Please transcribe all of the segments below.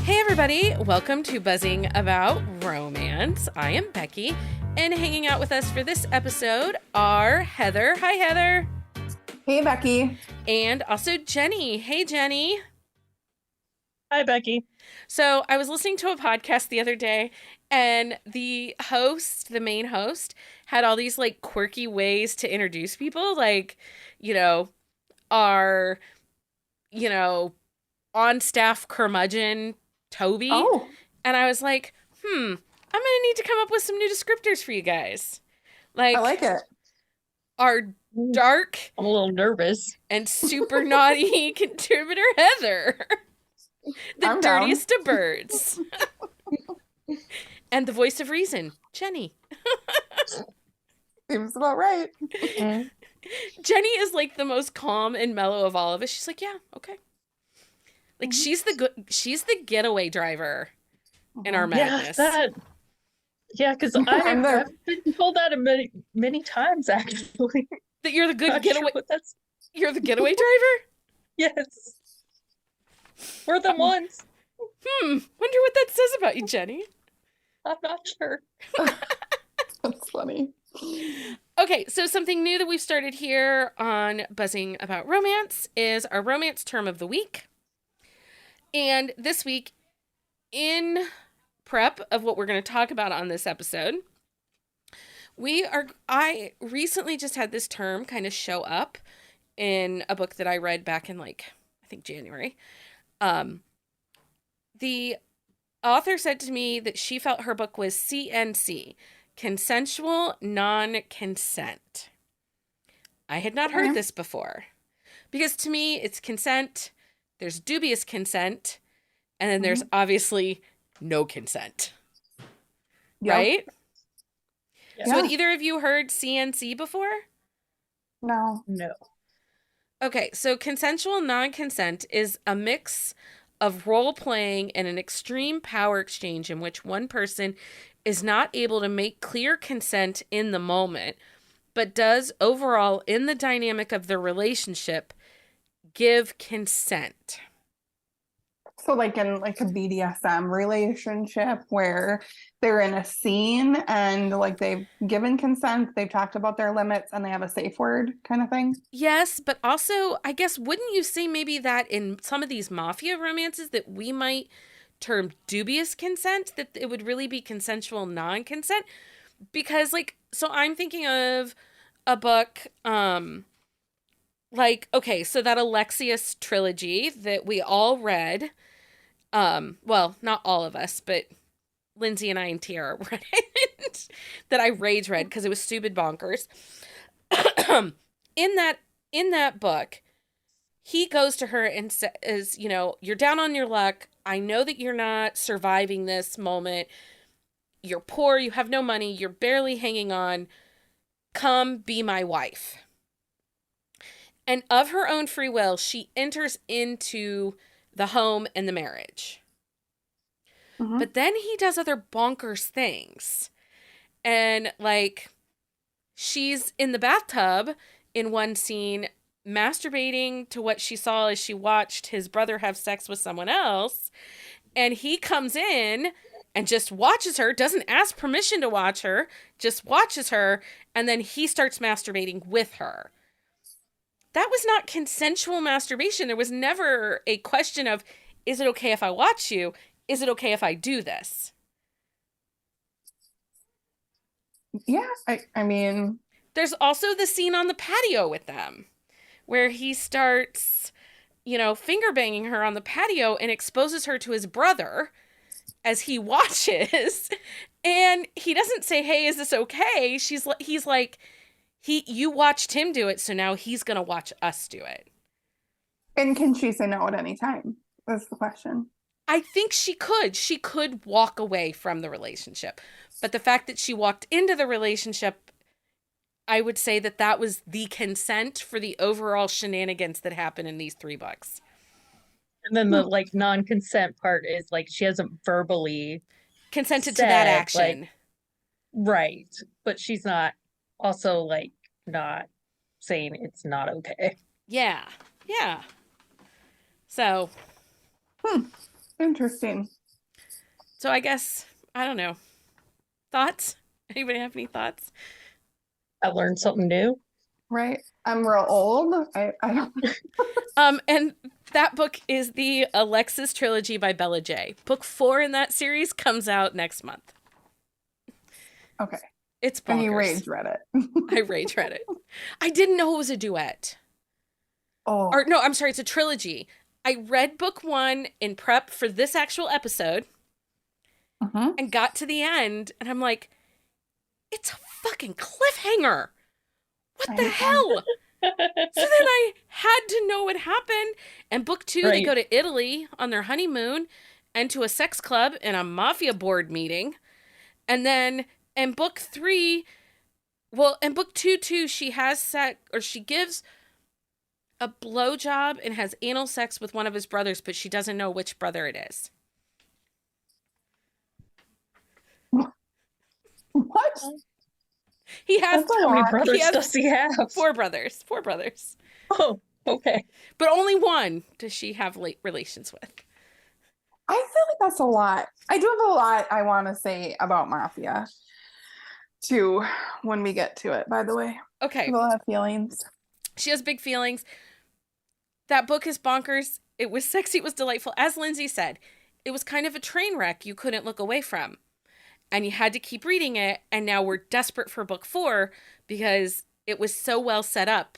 Hey everybody, welcome to Buzzing About Romance. I am Becky, and hanging out with us for this episode are Heather. Hi Heather. Hey, Becky. And also Jenni. Hey Jenni. Hi, Becky. So I was listening to a podcast the other day, and the host, the main host, had all these like quirky ways to introduce people, like, our, you know, on staff curmudgeon Toby. Oh, And I was like, I'm gonna need to come up with some new descriptors for you guys. I like it. Our dark I'm a little nervous. and super naughty contributor Heather. The I'm down. dirtiest of birds. And the voice of reason, Jenni. Seems about right. Jenni is like the most calm and mellow of all of us. She's like, yeah, okay. Like she's the getaway driver in our madness. Because I've been told that many times actually. That you're the good Not getaway. sure You're the getaway driver? Yes. We're the ones. Wonder what that says about you, Jenni. I'm not sure. That's funny. Okay, so something new that we've started here on Buzzing About Romance is our romance term of the week. And this week, in prep of what we're going to talk about on this episode, I recently just had this term kind of show up in a book that I read back in I think January. The author said to me that she felt her book was CNC, consensual non-consent. I had not heard this before because to me it's consent. There's dubious consent, and then there's obviously no consent. Yep. Right? Yeah. So had either of you heard CNC before? No. Okay, so consensual non-consent is a mix of role-playing and an extreme power exchange in which one person is not able to make clear consent in the moment, but does overall in the dynamic of the relationship give consent. So like in like a BDSM relationship where they're in a scene and like they've given consent, they've talked about their limits and they have a safe word kind of thing. Yes, but also, I guess, wouldn't you say maybe that in some of these mafia romances that we might term dubious consent, that it would really be consensual non-consent? Because so I'm thinking of a book, okay, so that Alexius trilogy that we all read, well, not all of us, but Lindsay and I and Tiara read it, that I rage read because it was stupid bonkers. In that book, he goes to her and says, you're down on your luck. I know that you're not surviving this moment. You're poor. You have no money. You're barely hanging on. Come be my wife. And of her own free will, she enters into the home and the marriage. But then he does other bonkers things. And she's in the bathtub in one scene masturbating to what she saw as she watched his brother have sex with someone else. And he comes in and just watches her, doesn't ask permission to watch her, just watches her, and then he starts masturbating with her. That was not consensual masturbation. There was never a question of, is it okay if I watch you? Is it okay if I do this? Yeah, I mean... There's also the scene on the patio with them where he starts, finger banging her on the patio and exposes her to his brother as he watches. And he doesn't say, hey, is this okay? He's like, you watched him do it, so now he's going to watch us do it. And can she say no at any time? That's the question. I think she could. She could walk away from the relationship. But the fact that she walked into the relationship, I would say that was the consent for the overall shenanigans that happen in these 3 books. And then the non-consent part is she hasn't verbally consented to that action. Right. But she's not also not saying it's not okay. Yeah. So Interesting. So I guess, I don't know. Thoughts? Anybody have any thoughts? I learned something new. Right. I'm real old. I don't. And that book is the Alexis trilogy by Bella J. Book 4 in that series comes out next month. Okay. It's And you bonkers. rage read it. I rage read it. I didn't know it was a duet. Oh. Or no, I'm sorry, it's a trilogy. I read book 1 in prep for this actual episode Mhm. and got to the end, and I'm like, it's a fucking cliffhanger. What the I- hell? So then I had to know what happened. And book 2, they Right. go to Italy on their honeymoon and to a sex club and a mafia board meeting. And then in book 3, well, in book 2 too, she has sex, or she gives a blowjob and has anal sex with one of his brothers, but she doesn't know which brother it is. What? He has That's a How many lot. brothers has does he have? 4 brothers. 4 brothers. Oh, okay. But only one does she have relations with. I feel like that's a lot. I do have a lot I want to say about Mafia too when we get to it, by the way. Okay. We'll have feelings. She has big feelings. That book is bonkers. It was sexy. It was delightful. As Lindsay said, it was kind of a train wreck you couldn't look away from. And you had to keep reading it. And now we're desperate for book 4 because it was so well set up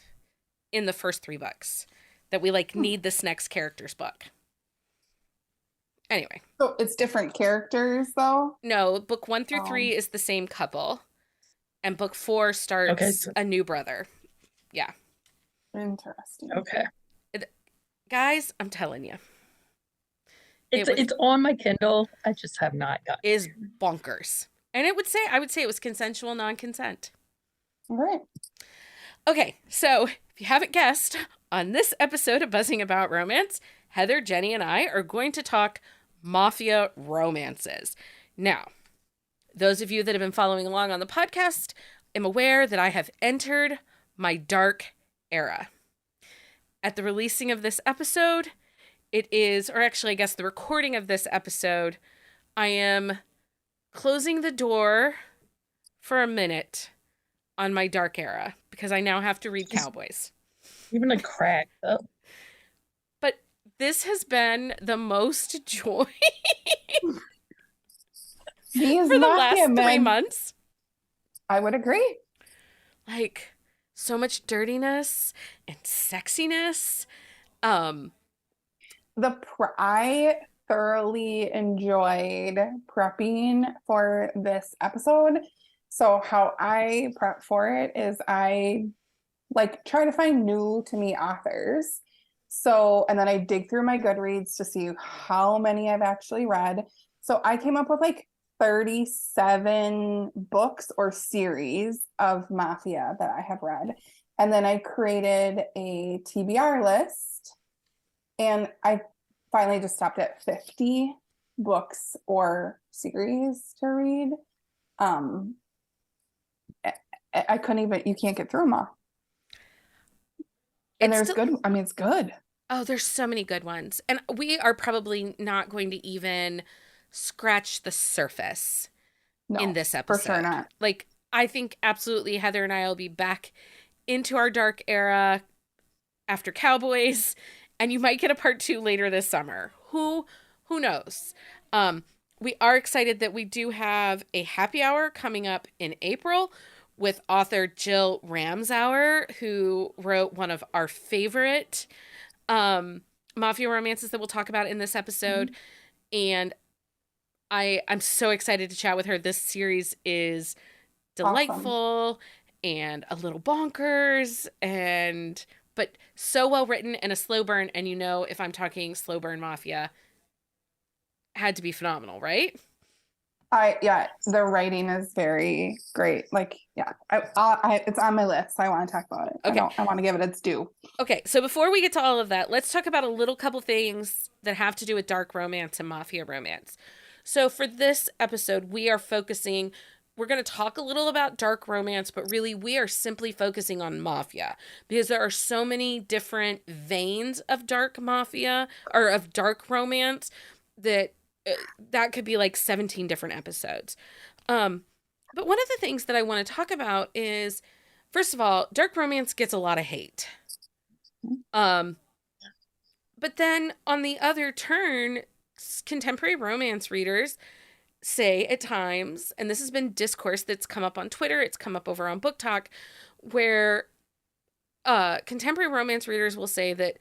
in the first 3 books that we need this next character's book. Anyway. So it's different characters though? No, book 1 through 3 is the same couple. And book 4 starts a new brother. Yeah. Interesting. Okay. Guys, I'm telling you. It's on my Kindle. I just have not got is bonkers. And I would say it was consensual non-consent. All right. Okay, so if you haven't guessed, on this episode of Buzzing About Romance, Heather, Jenni, and I are going to talk mafia romances. Now, those of you that have been following along on the podcast, am aware that I have entered my dark era. At the releasing of this episode, it is, or actually I guess the recording of this episode, I am closing the door for a minute on my dark era because I now have to read Cowboys. even a crack though. But this has been the most joy These for the last Mafia 3 men, months. I would agree. Like, so much dirtiness and sexiness. I thoroughly enjoyed prepping for this episode. So how I prep for it is I try to find new to me authors. So, and then I dig through my Goodreads to see how many I've actually read. So I came up with 37 books or series of Mafia that I have read. And then I created a TBR list. And I finally just stopped at 50 books or series to read. I couldn't even, you can't get through them all. And it's good. Oh, there's so many good ones. And we are probably not going to even scratch the surface in this episode. For sure not. I think absolutely Heather and I will be back into our dark era after Cowboys, and you might get a part 2 later this summer. Who knows? We are excited that we do have a happy hour coming up in April with author Jill Ramsauer, who wrote one of our favorite mafia romances that we'll talk about in this episode. And I'm so excited to chat with her. This series is delightful and a little bonkers, but so well written and a slow burn. And if I'm talking slow burn mafia, had to be phenomenal, right? The writing is very great. It's on my list. I want to talk about it. Okay. I want to give it its due. Okay, so before we get to all of that, let's talk about a couple things that have to do with dark romance and mafia romance. So for this episode, we're going to talk a little about dark romance, but really we are simply focusing on mafia because there are so many different veins of dark mafia or of dark romance that that could be like 17 different episodes. Um, but one of the things that I want to talk about is, first of all, dark romance gets a lot of hate. Um, but then on the other turn, contemporary romance readers say at times, and this has been discourse that's come up on Twitter, it's come up over on Book Talk, where contemporary romance readers will say that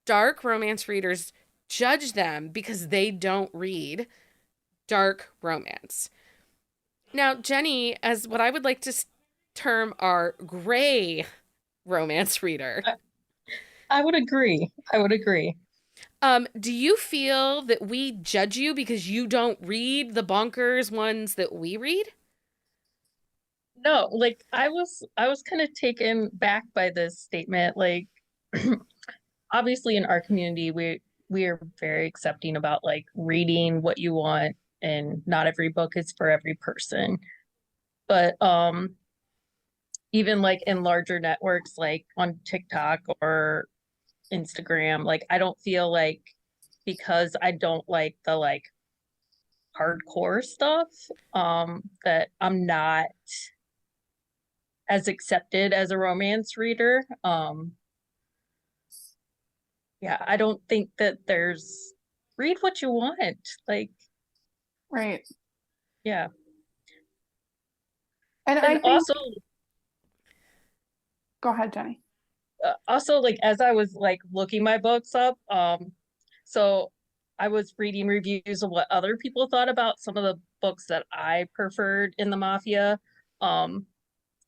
dark romance readers judge them because they don't read dark romance. Now, Jenni, as what I would like to term our gray romance reader, I would agree. I would agree. do you feel that we judge you because you don't read the bonkers ones that we read? No, like I was kind of taken back by this statement. Like obviously in our community we are very accepting about like reading what you want, and not every book is for every person. But even like in larger networks like on TikTok or Instagram, like I don't feel like because I don't like the like hardcore stuff, that I'm not as accepted as a romance reader. Yeah, I don't think that there's read what you want. Like, Right. yeah. And I And think, also go ahead, Jenni. also like as I was like looking my books up, so I was reading reviews of what other people thought about some of the books that I preferred in the Mafia. Um,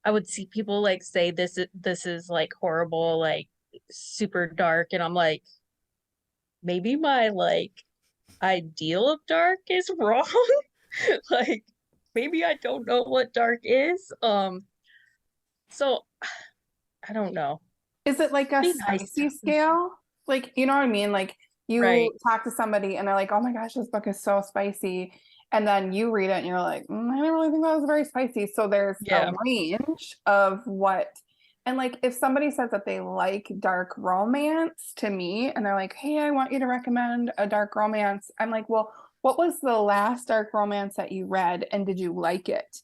I would see people like say this is like horrible, like super dark, and I'm like, maybe my like ideal of dark is wrong. Like maybe I don't know what dark is. So I don't know. Is it like a Be nice to spicy scale? Like, you know what I mean? Like you right. talk to somebody and they're like, "Oh my gosh, this book is so spicy." And then you read it and you're like, I didn't really think that was very spicy. So there's a Yeah. range of what, and like if somebody says that they like dark romance to me and they're like, "Hey, I want you to recommend a dark romance." I'm like, "Well, what was the last dark romance that you read and did you like it?"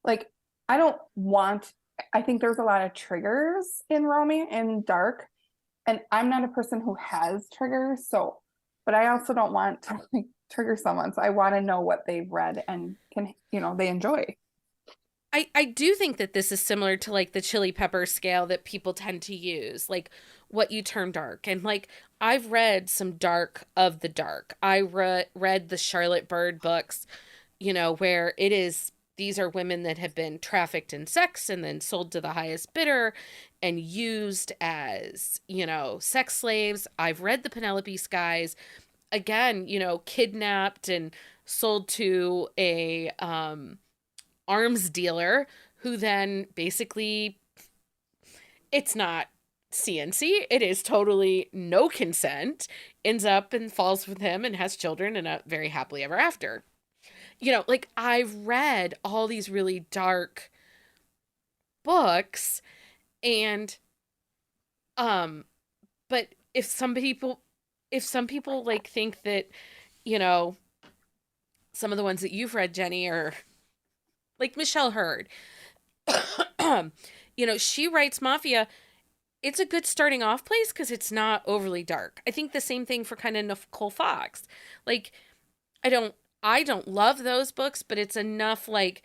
Like, I don't want, I think there's a lot of triggers in romance and dark, and I'm not a person who has triggers, so but I also don't want to like trigger someone. So I want to know what they've read and can, they enjoy. I do think that this is similar to like the chili pepper scale that people tend to use, like what you term dark. And like I've read some dark of the dark. I read the Charlotte Bird books, where it is these are women that have been trafficked in sex and then sold to the highest bidder and used as, sex slaves. I've read the Penelope Skies, again, kidnapped and sold to a arms dealer who then basically, it's not CNC, it is totally no consent, ends up and falls with him and has children and a very happily ever after. Like I've read all these really dark books, and but if some people like think that, you know some of the ones that you've read, Jenni, are like Michelle Hurd. She writes Mafia. It's a good starting off place because it's not overly dark. I think the same thing for kind of Nicole Fox. Like, I don't I don't love those books, but it's enough like,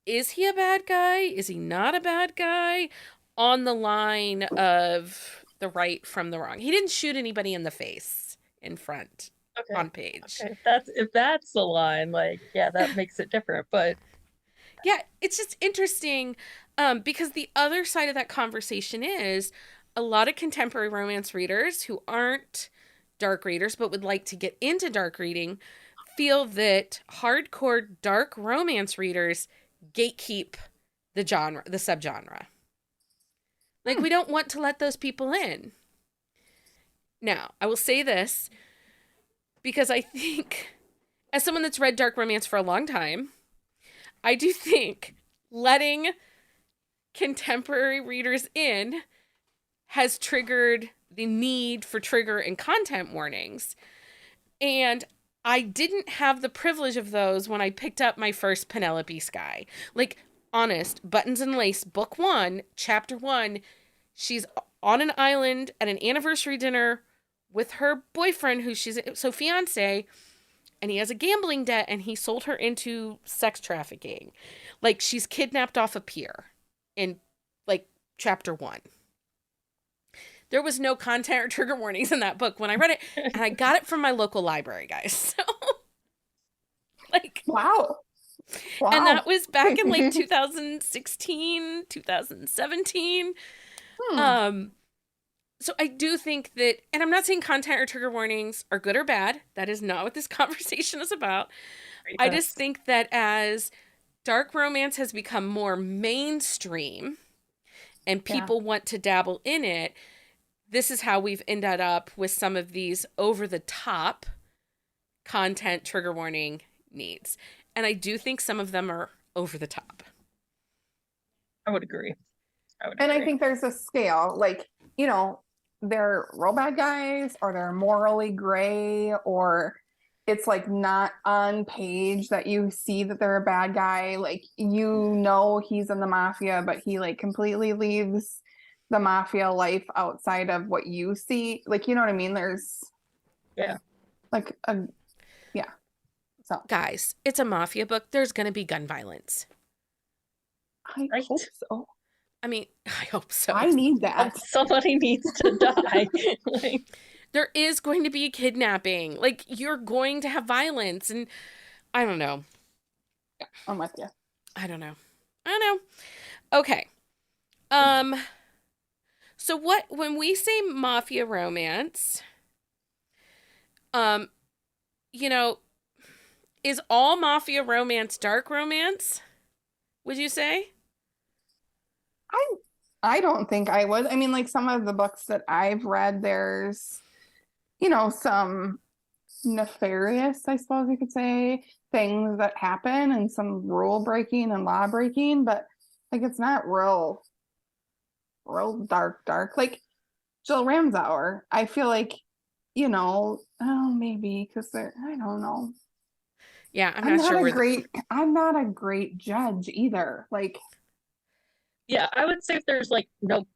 is he a bad guy? Is he not a bad guy? On the line of the right from the wrong. He didn't shoot anybody in the face in front Okay. on page. Okay. If that's the line, like, yeah, that makes it different. But Yeah, it's just interesting, because the other side of that conversation is a lot of contemporary romance readers who aren't dark readers but would like to get into dark reading feel that hardcore dark romance readers gatekeep the genre, the subgenre. Like, Hmm. we don't want to let those people in. Now, I will say this because I think, as someone that's read dark romance for a long time, I do think letting contemporary readers in has triggered the need for trigger and content warnings. And I didn't have the privilege of those when I picked up my first Penelope Sky. Like, honest, Buttons and Lace, book 1, chapter 1, she's on an island at an anniversary dinner with her boyfriend, who she's so fiance, and he has a gambling debt, and he sold her into sex trafficking. Like, she's kidnapped off a pier in, like, chapter 1. There was no content or trigger warnings in that book when I read it, and I got it from my local library, guys. So, like, Wow. and that was back in like 2016, 2017. So I do think that, and I'm not saying content or trigger warnings are good or bad. That is not what this conversation is about. I just think that as dark romance has become more mainstream and people want to dabble in it, this is how we've ended up with some of these over-the-top content trigger warning needs. And I do think some of them are over the top. I would agree. I think there's a scale, like, you know, they're real bad guys, or they're morally gray, or it's like not on page that you see that they're a bad guy. Like, you know, he's in the mafia, but he like completely leaves the mafia life outside of what you see. Like, you know what I mean? There's like a so guys, it's a mafia book. There's gonna be gun violence. I hope so. I mean, I hope so. I need that. Somebody needs to die. Like, there is going to be kidnapping. Like, you're going to have violence, and I don't know. I'm with you. I don't know. Okay. So when we say mafia romance, you know, is all mafia romance dark romance? Would you say? I don't think I would. I mean, like, some of the books that I've read, there's, you know, some nefarious, I suppose you could say, things that happen, and some rule breaking and law breaking, but like, it's not real dark. Like Jill Ramsauer, I feel like, you know, oh, maybe because they're, I don't know. Yeah, I'm not sure. I'm not a great judge either. Like, yeah, I would say if there's like no,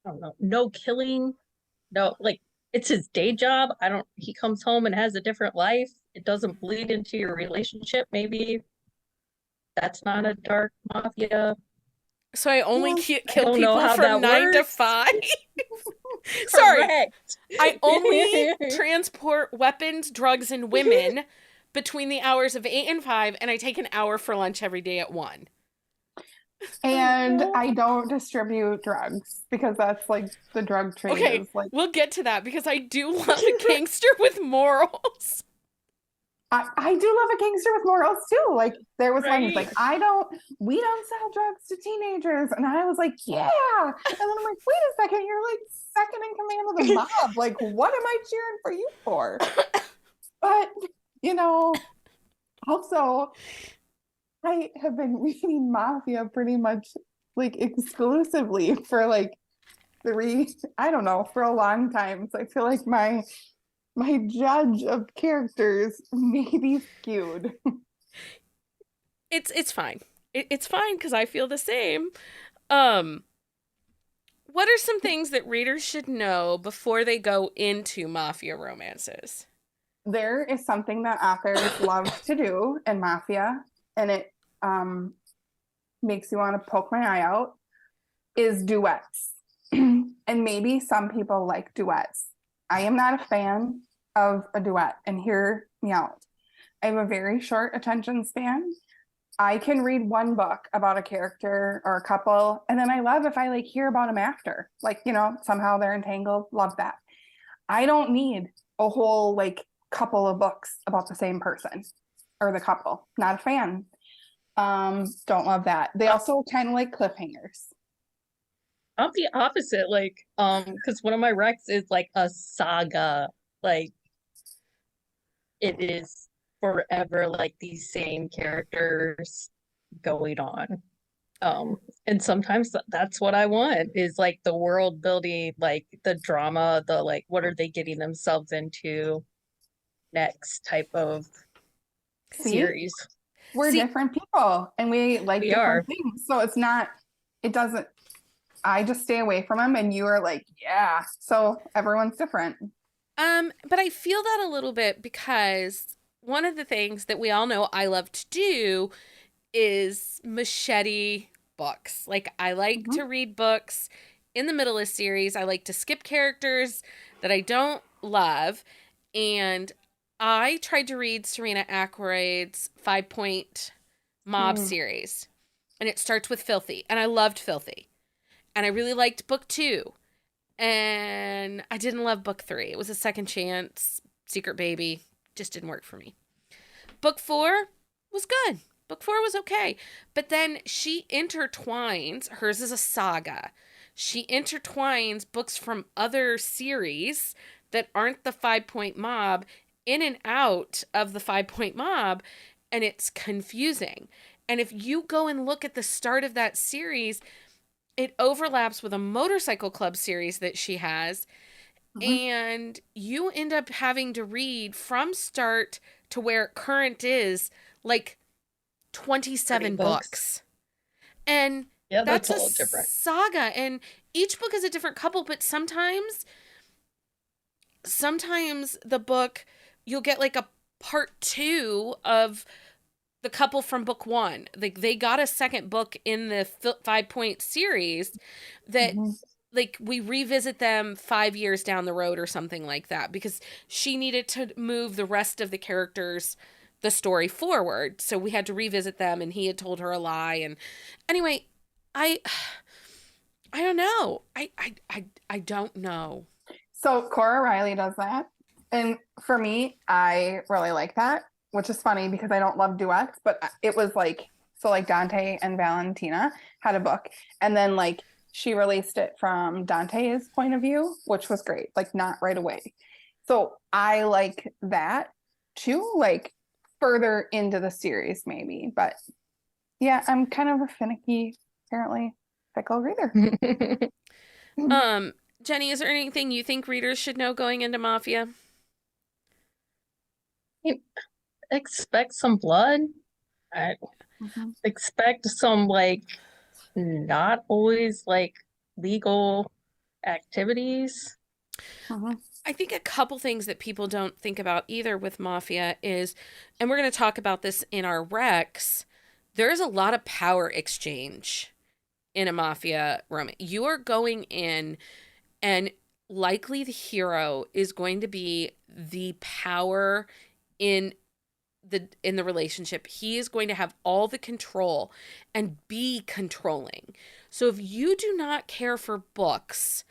I don't know, no killing, no, like, it's his day job. He comes home and has a different life. It doesn't bleed into your relationship. Maybe that's not a dark mafia. So I only kill people from from 9 to 5. Sorry, I only transport weapons, drugs, and women between the hours of 8 and 5, and I take an hour for lunch every day at 1. And I don't distribute drugs, because that's like the drug trade. Okay, is like, we'll get to that, because I do love a gangster with morals. I do love a gangster with morals too. Like, there was one who's like, we don't sell drugs to teenagers. And I was like, yeah. And then I'm like, wait a second, you're like second in command of the mob. Like, what am I cheering for you for? But, you know, also, I have been reading Mafia pretty much like exclusively for like for a long time. So I feel like my judge of characters may be skewed. It's fine. It's fine, because I feel the same. What are some things that readers should know before they go into mafia romances? There is something that authors love to do in Mafia, and it makes you want to poke my eye out, is duets. And maybe some people like duets. I am not a fan of a duet, and hear me out. I have a very short attention span. I can read one book about a character or a couple, and then I love if I like hear about them after. Like, you know, somehow they're entangled. Love that. I don't need a whole like couple of books about the same person or the couple. Not a fan. Don't love that. They also kind of like cliffhangers. I'm the opposite, like, because one of my recs is like a saga. Like, it is forever like these same characters going on. And sometimes that's what I want, is like the world building, like the drama, the like, what are they getting themselves into? next type of See, series. we're See, different people and we like We different are. things. So it's not, it doesn't, I just stay away from them and you are like, yeah. So everyone's different. but I feel that a little bit because one of the things that we all know I love to do is machete books. Like, I like Mhm. to read books in the middle of series. I like to skip characters that I don't love. And I tried to read Serena Ackroyd's 5 Point Mob Mm. series. And it starts with Filthy. And I loved Filthy. And I really liked book 2. And I didn't love book 3. It was a second chance, Secret Baby. Just didn't work for me. Book 4 was good. Book 4 was okay. But then she intertwines, hers is a saga. She intertwines books from other series that aren't the 5 Point Mob in and out of the 5 Point Mob, and it's confusing. And if you go and look at the start of that series, it overlaps with a motorcycle club series that she has, Mhm. and you end up having to read from start to where current is like 30 27 books. books. And Yeah, that's that's a a little different. saga, and each book is a different couple, but sometimes the book, you'll get like a part 2 of the couple from book 1. Like, they got a second book in the 5 Point series that, Mhm. like, we revisit them 5 years down the road or something like that, because she needed to move the rest of the characters, the story forward, so we had to revisit them, and he had told her a lie. And anyway, I I don't know. I don't know. So Cora Riley does that. And for me, I really like that, which is funny because I don't love duets, but it was like, so like Dante and Valentina had a book. And then like she released it from Dante's point of view, which was great, like not right away. So I like that too, like further into the series, maybe. But yeah, I'm kind of a finicky, apparently, fickle reader. Um, Jenny, is there anything you think readers should know going into Mafia? Expect some blood. I Mhm. expect some like not always like legal activities. Mhm. I think a couple things that people don't think about either with Mafia is, and we're going to talk about this in our Rex, there is a lot of power exchange in a Mafia romance. You are going in, and likely the hero is going to be the power in the relationship. He is going to have all the control and be controlling. So if you do not care for books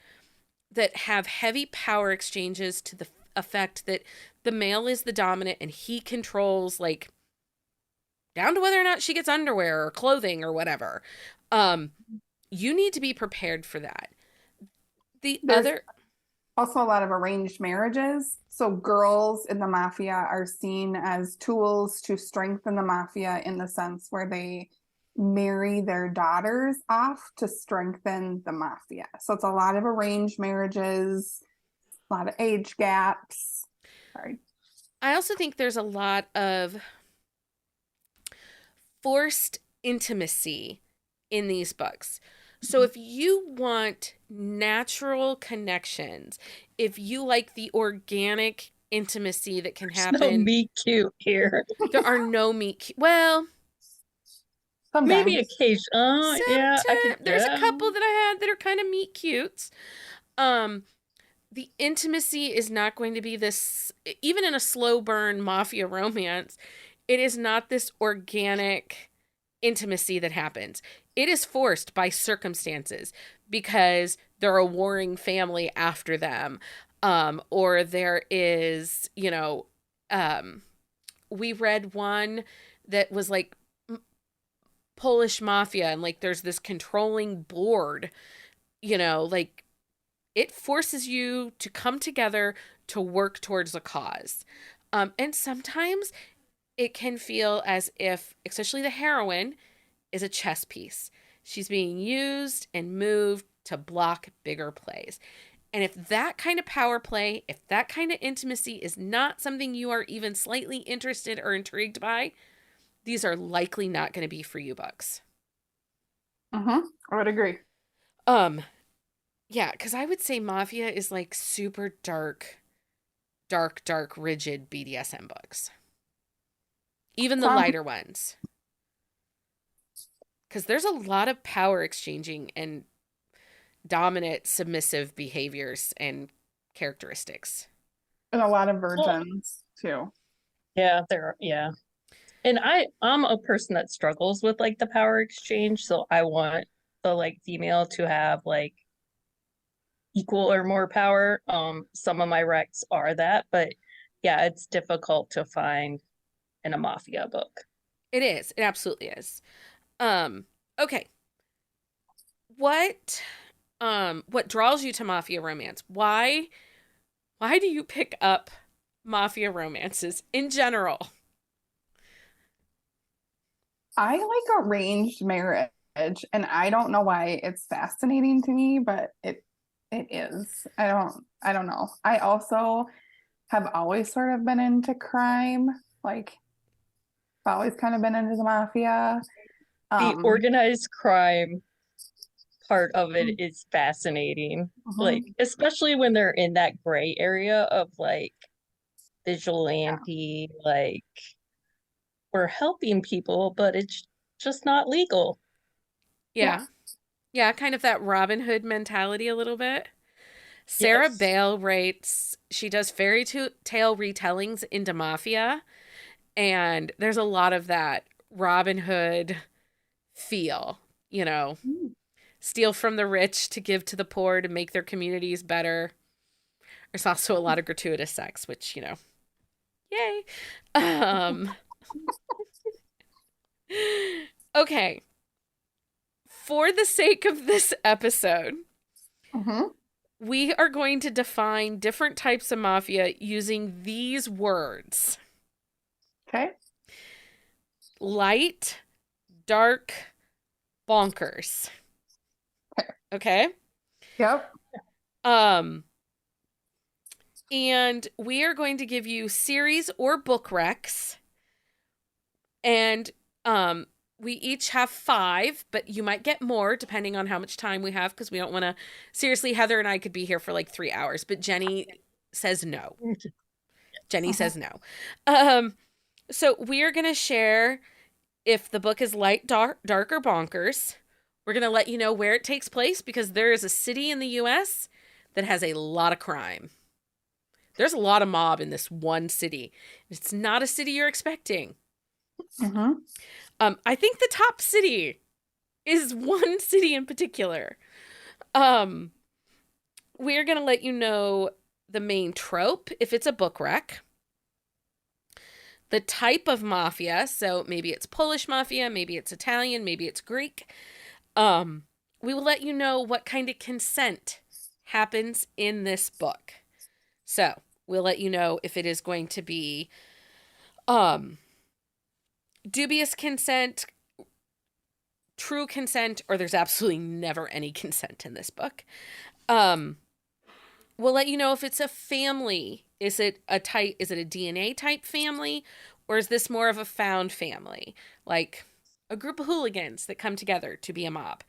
that have heavy power exchanges to the effect that the male is the dominant and he controls, like, down to whether or not she gets underwear or clothing or whatever, um you need to be prepared for that. The There's other also a lot of arranged marriages. So girls in the mafia are seen as tools to strengthen the mafia in the sense where they marry their daughters off to strengthen the mafia. So it's a lot of arranged marriages, a lot of age gaps. Sorry. I also think there's a lot of forced intimacy in these books. So if you want natural connections, if you like the organic intimacy that can There's no happen, meet cute here. there are no well, Maybe Sometimes. occasion. Yeah, I could. sometimes there's a Yeah, couple that I had that are kind of meet cutes. Um, the intimacy is not going to be this, even in a slow burn mafia romance, it is not this organic intimacy that happens. It is forced by circumstances because they're a warring family after them. Or there is, um, we read one that was like Polish mafia, and like there's this controlling board, like it forces you to come together to work towards a cause. And sometimes it can feel as if, especially the heroine, is a chess piece. She's being used and moved to block bigger plays. And if that kind of power play, if that kind of intimacy is not something you are even slightly interested or intrigued by, these are likely not going to be for you books. I would agree. Um, yeah, because I would say Mafia is like super dark, dark, rigid BDSM books. Even the Um, lighter ones. Because there's a lot of power exchanging and dominant, submissive behaviors and characteristics. and a lot of Well, virgins too. yeah, yeah. And I'm a person that struggles with like the power exchange, so I want the like female to have like equal or more power. Some of my recs are that, but yeah, it's difficult to find in a mafia book. It is. It absolutely is. Okay. What what draws you to Mafia Romance? Why do you pick up Mafia Romances in general? I like arranged marriage, and I don't know why it's fascinating to me, but it is. I don't know. I also have always sort of been into crime, like I've always kind of been into the mafia. The Um, organized crime part of it is fascinating. Like, mhm. especially when they're in that gray area of like Yeah. vigilante, like we're helping people, but it's just not legal. Yeah. Yeah. Yeah, kind of that Robin Hood mentality a little bit. Sarah Yes. Bale writes, she does fairy tale retellings into Mafia, and there's a lot of that Robin Hood feel, you know, Mm. steal from the rich to give to the poor to make their communities better. There's also a lot of gratuitous sex, which, yay. Um, okay. For the sake of this episode, Mhm. we are going to define different types of mafia using these words: Okay. light, dark, bonkers. Okay. Okay? Yep. Um, and we are going to give you series or book recs, and we each have 5, but you might get more depending on how much time we have, because we don't want to. Seriously, Heather and I could be here for like 3 hours, but Jenni says no. Jenni Mhm. says no. Um, so we are going to share if the book is light, dark, or bonkers. We're going to let you know where it takes place, because there is a city in the US that has a lot of crime. There's a lot of mob in this one city. It's not a city you're expecting. Mhm. I think the top city is one city in particular. Um, we're going to let you know the main trope if it's a book rec, the type of mafia, so maybe it's Polish mafia, maybe it's Italian, maybe it's Greek. We will let you know what kind of consent happens in this book. So, we'll let you know if it is going to be um dubious consent, true consent, or there's absolutely never any consent in this book. Um, we'll let you know if it's a family. Is it a DNA type family, or is this more of a found family? Like a group of hooligans that come together to be a mob.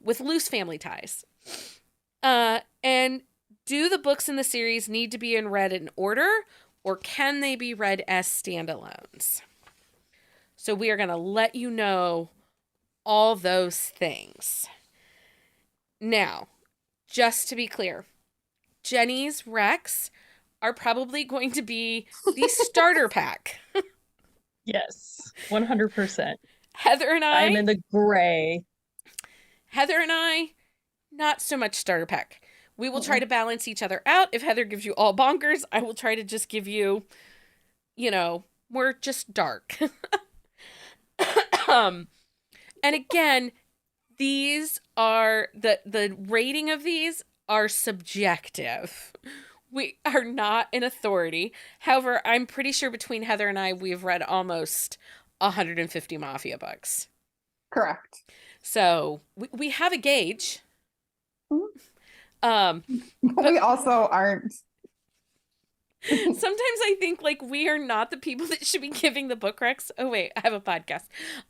With loose family ties. And do the books in the series need to be read in order, or can they be read as standalones? So we are going to let you know all those things. Now, just to be clear, Jenni's Rex are probably going to be the starter pack. Yes, 100%. Heather and I'm I, in the gray. Heather and I, not so much starter pack. We will try Mm-mm. to balance each other out. If Heather gives you all bonkers, I will try to just give you, we're just dark. um, and again, these are the rating of these are subjective. We are not an authority. However, I'm pretty sure between Heather and I, we've read almost 150 Mafia books. Correct. So we have a gauge. Mhm. Um, But we also aren't. Sometimes I think like we are not the people that should be giving the book recs. Oh wait, I have a podcast.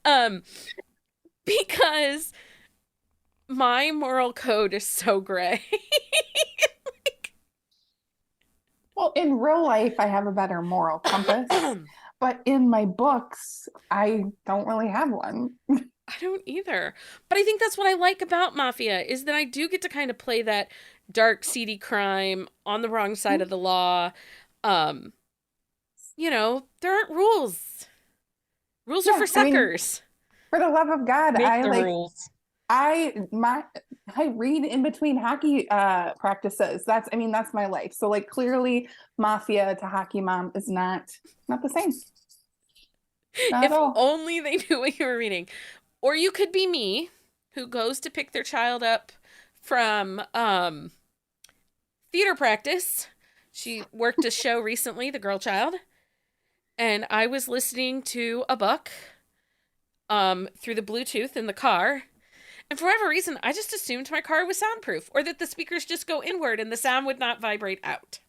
Um, because my moral code is so gray. Well, in real life, I have a better moral compass, but in my books, I don't really have one. I don't either. But I think that's what I like about Mafia is that I do get to kind of play that dark, seedy crime on the wrong side of the law. Um, there aren't rules. Rules are Yeah, for I mean, suckers. for the love of God, Make the rules. I read in between hockey practices. That's my life. So like clearly Mafia to Hockey Mom is not the same. Not at If all. only they knew what you were reading. Or you could be me, who goes to pick their child up from theater practice. She worked a show recently, The Girl Child, and I was listening to a book through the Bluetooth in the car. And for whatever reason, I just assumed my car was soundproof or that the speakers just go inward and the sound would not vibrate out.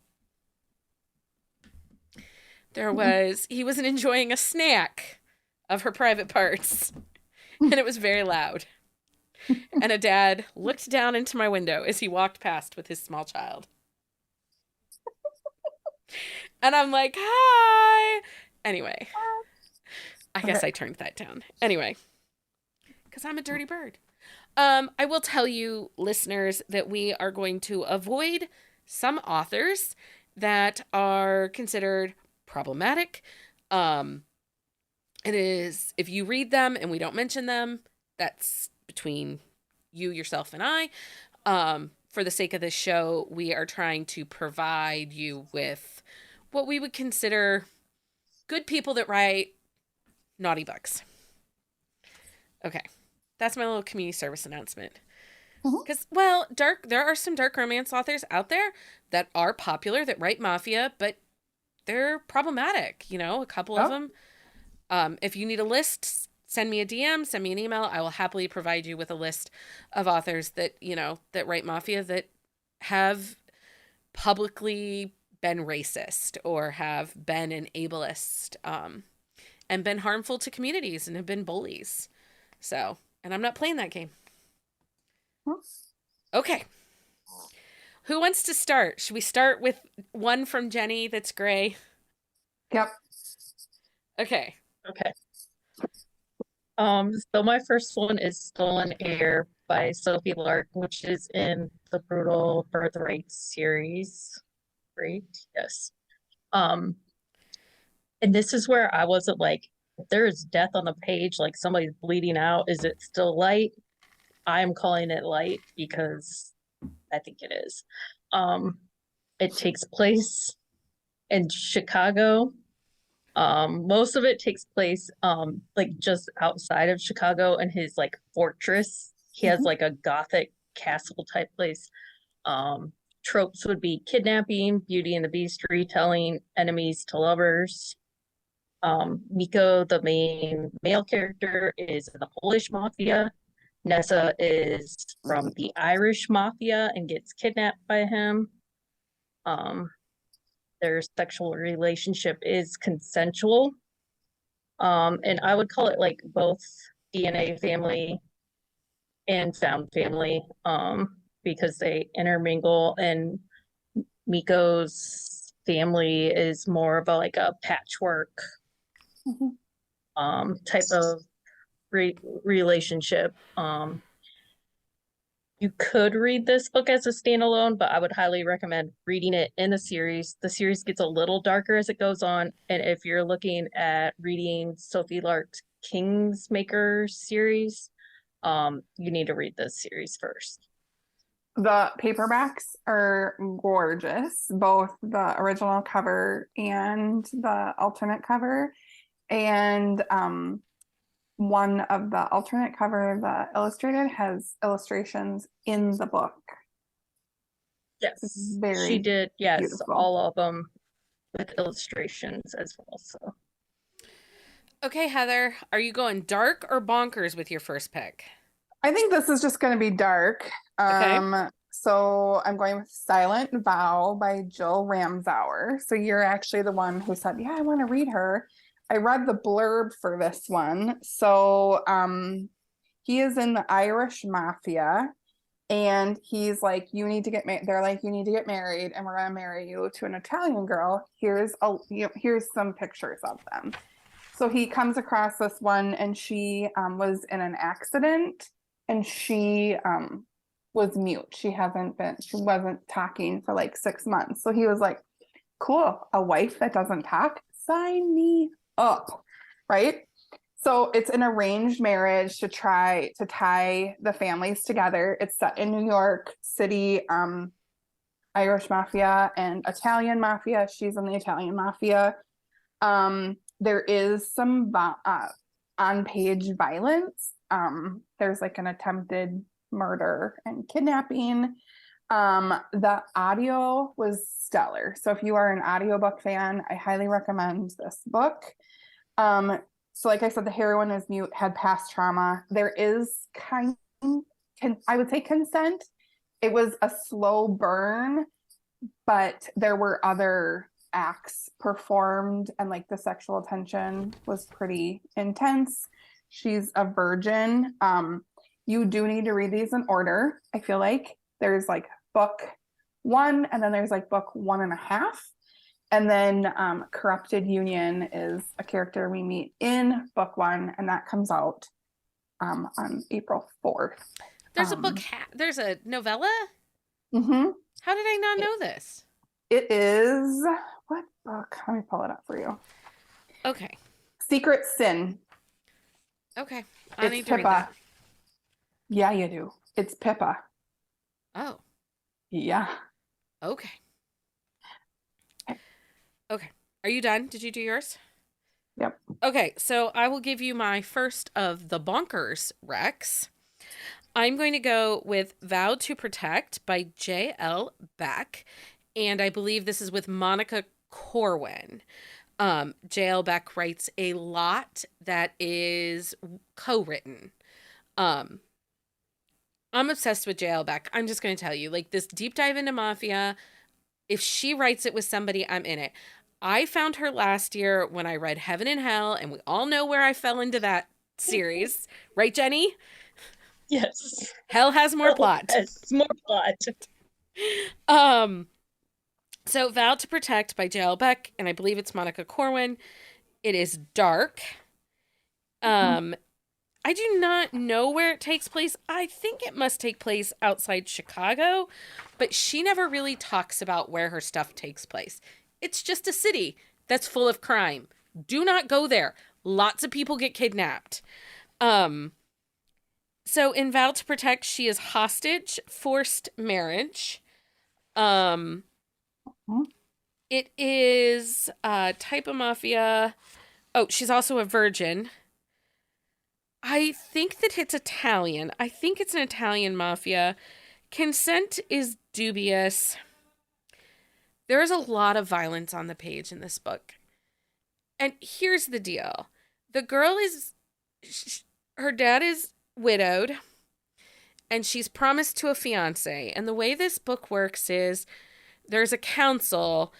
He wasn't enjoying a snack of her private parts, and it was very loud. And a dad looked down into my window as he walked past with his small child. And I'm like, hi. Anyway, I guess I turned that down. Anyway, because I'm a dirty bird. I will tell you, listeners, that we are going to avoid some authors that are considered problematic. It is, if you read them and we don't mention them, that's between you, yourself, and I. For the sake of this show, we are trying to provide you with what we would consider good people that write naughty books. Okay. That's my little community service announcement. Because, there are some dark romance authors out there that are popular, that write Mafia, but they're problematic, a couple of them. If you need a list, send me a DM, send me an email. I will happily provide you with a list of authors that, that write Mafia that have publicly been racist or have been an ableist and been harmful to communities and have been bullies. So, and I'm not playing that game. Okay. Who wants to start? Should we start with one from Jenni that's gray? Yep. Okay. Okay. So my first one is Stolen Air by Sophie Lark, which is in the Brutal Birthright series. Right? Yes. And this is where I wasn't like, if there is death on the page, like somebody's bleeding out, is it still light? I'm calling it light because I think it is. It takes place in Chicago. Most of it takes place like just outside of Chicago in his like fortress. He has like a gothic castle type place. Tropes would be kidnapping, Beauty and the Beast retelling, enemies to lovers. Miko, the main male character, is in the Polish mafia. Nessa is from the Irish mafia and gets kidnapped by him. Their sexual relationship is consensual. And I would call it like both DNA family and found family, because they intermingle, and Miko's family is more of a patchwork type of relationship. You could read this book as a standalone, but I would highly recommend reading it in the series. The series gets a little darker as it goes on, and if you're looking at reading Sophie Lark's Kingsmaker series, you need to read this series first. The paperbacks are gorgeous, both the original cover and the alternate cover. And one of the alternate cover, the illustrated, has illustrations in the book. Yes, very she did. Yes, beautiful. all of them with illustrations as well. So, Okay, Heather, are you going dark or bonkers with your first pick? I think this is just going to be dark. Okay. So I'm going with Silent Vow by Jill Ramsauer. So you're actually the one who said, yeah, I want to read her. I read the blurb for this one. So he is in the Irish Mafia, and he's like, you need to get married. They're like, you need to get married, and we're gonna marry you to an Italian girl. Here's some pictures of them. So he comes across this one, and she was in an accident, and she was mute. She wasn't talking for like 6 months. So he was like, cool, a wife that doesn't talk, sign me up, right? So it's an arranged marriage to try to tie the families together. It's set in New York City, Irish Mafia and Italian Mafia. She's in the Italian Mafia. There is some on-page violence. There's like an attempted murder and kidnapping. The audio was stellar. So if you are an audiobook fan, I highly recommend this book. So like I said, the heroine is mute, had past trauma. There is I would say consent. It was a slow burn, but there were other acts performed, and like the sexual tension was pretty intense. She's a virgin. You do need to read these in order. I feel like there's like book 1, and then there's like book 1.5. And then Corrupted Union is a character we meet in book 1, and that comes out on April 4th. There's a book, there's a novella? Mm-hmm. How did I not know this? It is, what book? Let me pull it up for you. Okay. Secret Sin. Okay. I need to Pippa. read that. Yeah, you do. It's Pippa. Oh. Yeah. Okay. Okay. Are you done? Did you do yours? Yep. Okay, so I will give you my first of the bonkers Rex. I'm going to go with Vowed to Protect by J.L. Beck, and I believe this is with Monica Corwin. J.L. Beck writes a lot that is co-written. I'm obsessed with J.L. Beck. I'm just going to tell you, like, this deep dive into Mafia, if she writes it with somebody, I'm in it. I found her last year when I read Heaven and Hell, and we all know where I fell into that series. Right, Jenny? Yes. Hell has more plot. Yes, more plot. So Vowed to Protect by J.L. Beck, and I believe it's Monica Corwin. It is dark. I do not know where it takes place. I think it must take place outside Chicago, but she never really talks about where her stuff takes place. It's just a city that's full of crime. Do not go there. Lots of people get kidnapped. So in Vowed to Protect, she is hostage, forced marriage. It is a type of mafia. Oh, she's also a virgin. I think that it's Italian. I think it's an Italian mafia. Consent is dubious. There is a lot of violence on the page in this book. And here's the deal. The girl her dad is widowed, and she's promised to a fiance. And the way this book works is there's a council,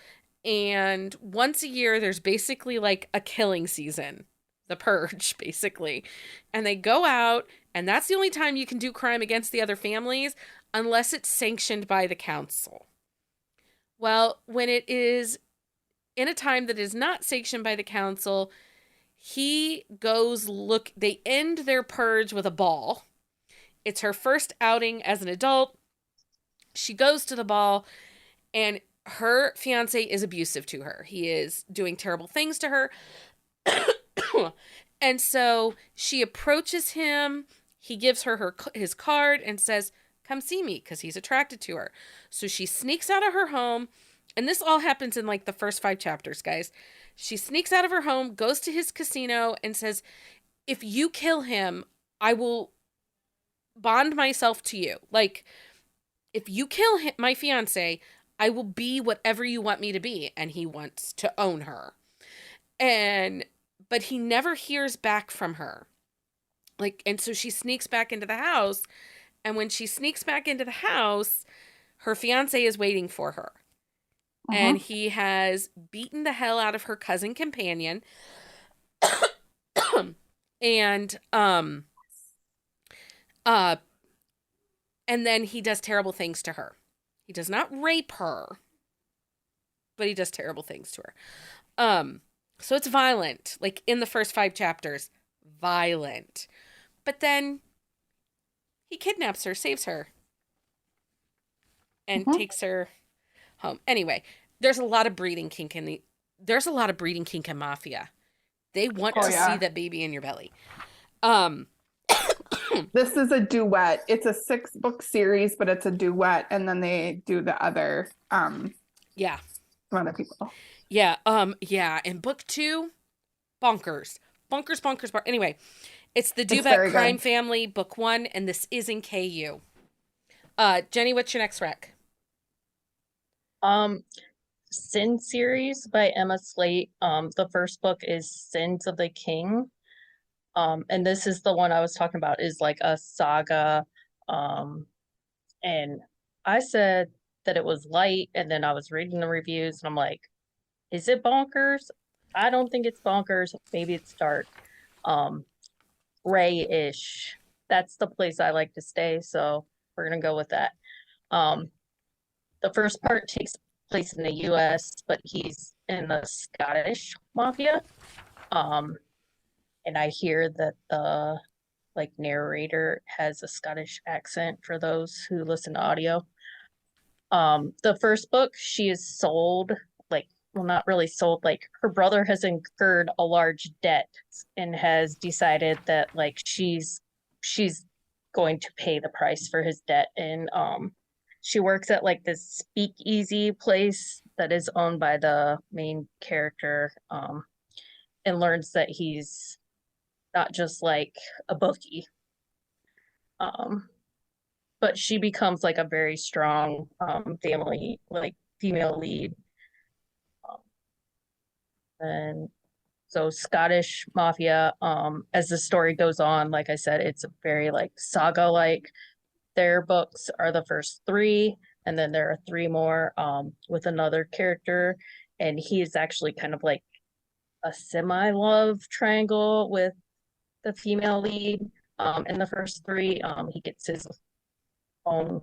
and once a year there's basically like a killing season. The Purge, basically. And they go out, and that's the only time you can do crime against the other families unless it's sanctioned by the council. Well, when it is in a time that is not sanctioned by the council, they end their purge with a ball. It's her first outing as an adult. She goes to the ball, and her fiance is abusive to her. He is doing terrible things to her. And so she approaches him. He gives her his card and says, come see me, because he's attracted to her. So she sneaks out of her home. And this all happens in like the first 5 chapters, guys. She sneaks out of her home, goes to his casino, and says, if you kill him, I will bond myself to you. Like, if you kill my fiance, I will be whatever you want me to be. And he wants to own her. But he never hears back from her. And so she sneaks back into the house. And when she sneaks back into the house, her fiance is waiting for her. And he has beaten the hell out of her cousin companion. and and then he does terrible things to her. He does not rape her, but he does terrible things to her. So it's violent. Like in the first 5 chapters, violent. But then he kidnaps her, saves her, and takes her home. Anyway, there's a lot of breeding kink in Mafia. They want to see that baby in your belly. This is a duet. It's a 6-book series, but it's a duet, and then they do the other some other people. Yeah, and book 2, bonkers. Anyway, it's the Duvet Crime Family, book 1, and this is in KU. Jenni, what's your next rec? Sin series by Emma Slate. The first book is Sins of the King. And this is the one I was talking about, is like a saga. And I said that it was light, and then I was reading the reviews and I'm like, is it bonkers? I don't think it's bonkers. Maybe it's dark. Ray-ish. That's the place I like to stay, so we're gonna go with that. The first part takes place in the US, but he's in the Scottish Mafia. And I hear that the narrator has a Scottish accent for those who listen to audio. The first book, she is sold, not really sold, her brother has incurred a large debt and has decided that she's going to pay the price for his debt. And she works at this speakeasy place that is owned by the main character, and learns that he's not just a bookie. But she becomes a very strong family, female lead. And so Scottish Mafia, as the story goes on, like I said, it's a very saga-like. Their books are the first 3, and then there are 3 more with another character, and he is actually kind of a semi-love triangle with the female lead. In the first 3, he gets his own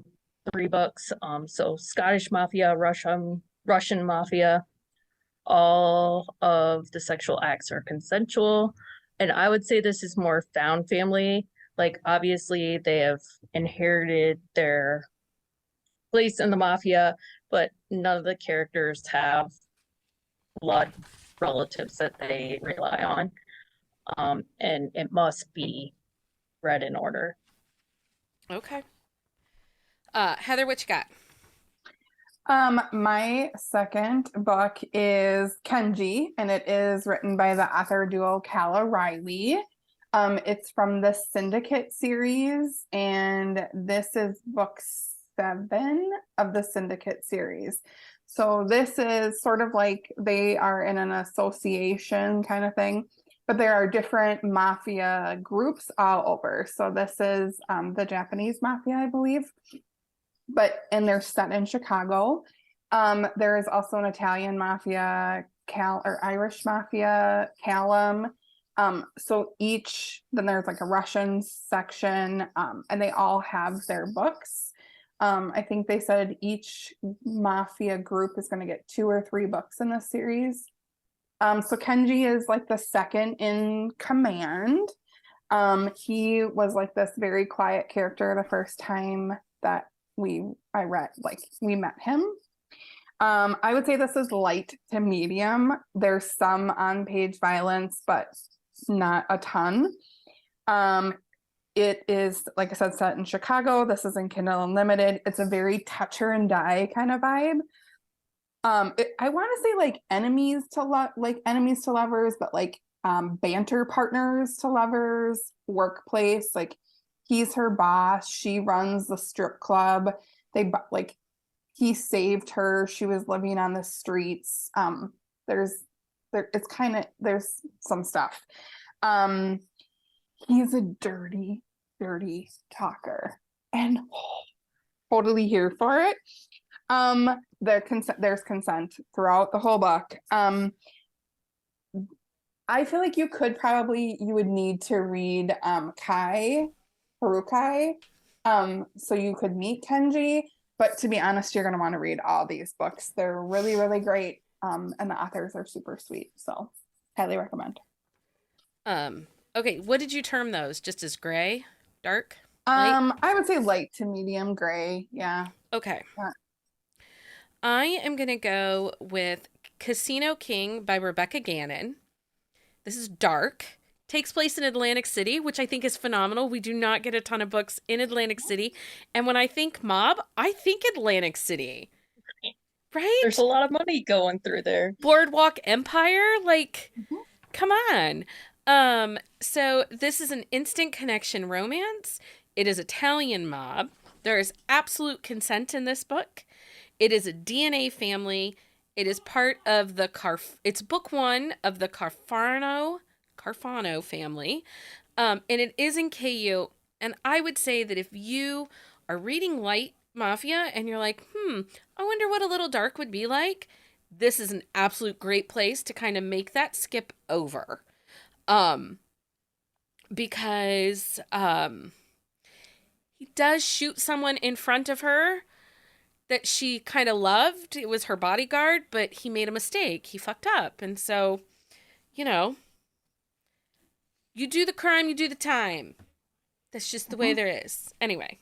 3 books. So Scottish Mafia, Russian Mafia, all of the sexual acts are consensual. And I would say this is more found family. Obviously they have inherited their place in the mafia, but none of the characters have blood relatives that they rely on. And it must be read in order. Okay. Heather, what you got? My second book is Kenji, and it is written by the author duo Calla Riley. It's from the Syndicate series, and this is book 7 of the Syndicate series. So this is sort of they are in an association kind of thing, but there are different mafia groups all over. So this is the Japanese mafia, I believe. And they're set in Chicago. There is also an Italian mafia, Irish mafia, Callum. So then there's a Russian section, and they all have their books. I think they said each mafia group is going to get 2 or 3 books in this series. So Kenji is the second in command. He was this very quiet character the first time that we met him. I would say this is light to medium. There's some on-page violence, but not a ton. It is, like I said, set in Chicago. This is in Kindle Unlimited. It's a very touch her and die kind of vibe. I want to say enemies to lovers, but banter partners to lovers, workplace. He's her boss. She runs the strip club. He saved her. She was living on the streets. There's some stuff. He's a dirty talker, and totally here for it. There's consent throughout the whole book. I feel like you would need to read Kai Harukai, so you could meet Kenji. But to be honest, you're going to want to read all these books. They're really, really great. And the authors are super sweet. So highly recommend. Okay, what did you term those? Just as gray? Dark? Light? I would say light to medium gray. Yeah. Okay. Yeah. I am going to go with Casino King by Rebecca Gannon. This is dark. Takes place in Atlantic City, which I think is phenomenal. We do not get a ton of books in Atlantic City. And when I think mob, I think Atlantic City. Right? There's a lot of money going through there. Boardwalk Empire? Like, come on. So this is an instant connection romance. It is Italian mob. There is absolute consent in this book. It is a DNA family. It is part of the it's book 1 of the Carfano family. And it is in KU. And I would say that if you are reading light Mafia and you're like, I wonder what a little dark would be like, this is an absolute great place to kind of make that skip over. Because he does shoot someone in front of her that she kind of loved. It was her bodyguard, but he made a mistake. He fucked up. And so, you know, you do the crime, you do the time. That's just the way there is. Anyway,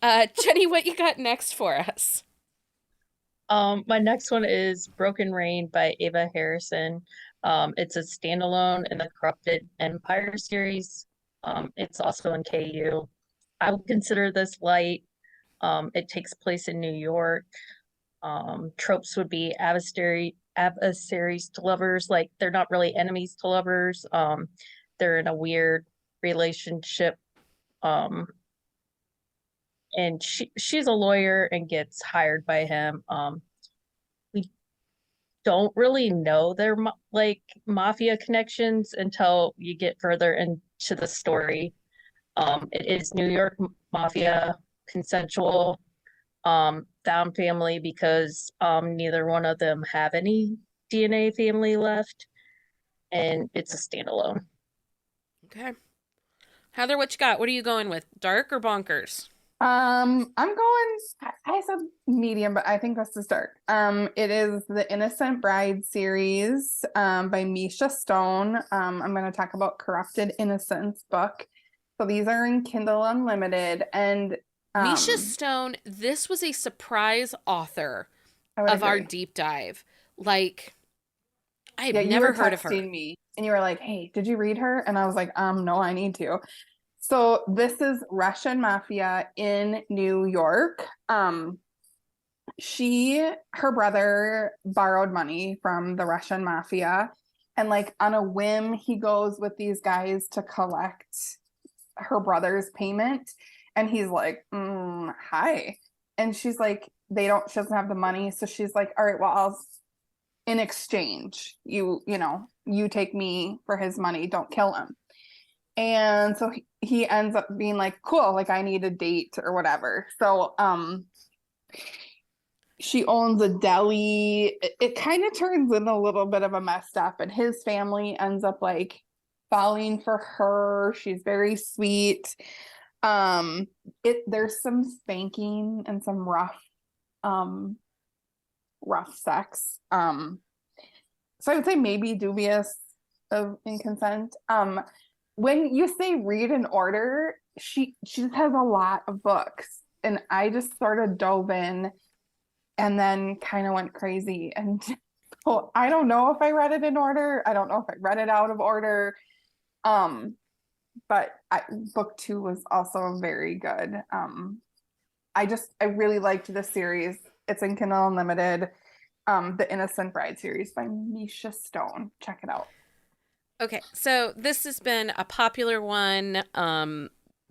Jenni, what you got next for us? My next one is Broken Rain by Ava Harrison. It's a standalone in the Corrupted Empire series. It's also in KU. I would consider this light. It takes place in New York. Tropes would be adversaries to lovers. Like, they're not really enemies to lovers. They're in a weird relationship. And she's a lawyer and gets hired by him. We don't really know their mafia connections until you get further into the story. It is New York mafia, consensual, found family because neither one of them have any DNA family left, and it's a standalone. Okay. Heather, what you got? What are you going with? Dark or bonkers? I'm going, I said medium, but I think this is dark. It is the Innocent Bride series, by Misha Stone. I'm going to talk about Corrupted Innocence book. So these are in Kindle Unlimited, and Misha Stone, this was a surprise author of our deep dive. Like, I have never heard of her. Me, and you were like, "Hey, did you read her?" And I was like, no, I need to." So this is Russian mafia in New York. Her brother borrowed money from the Russian mafia, and like on a whim, he goes with these guys to collect her brother's payment. And he's like, hi. And she's like, she doesn't have the money. So she's like, all right, well, in exchange, you take me for his money, don't kill him. And so he ends up being like, cool, like I need a date or whatever. So she owns a deli. It kind of turns in a little bit of a messed up, and his family ends up like falling for her. She's very sweet. There's some spanking and some rough sex. So I would say maybe dubious in consent. When you say read in order, she just has a lot of books, and I just sort of dove in and then kind of went crazy. And so I don't know if I read it in order. I don't know if I read it out of order. But book 2 was also very good. I really liked this series. It's in Kindle Unlimited. The Innocent Bride series by Misha Stone. Check it out. Okay, so this has been a popular one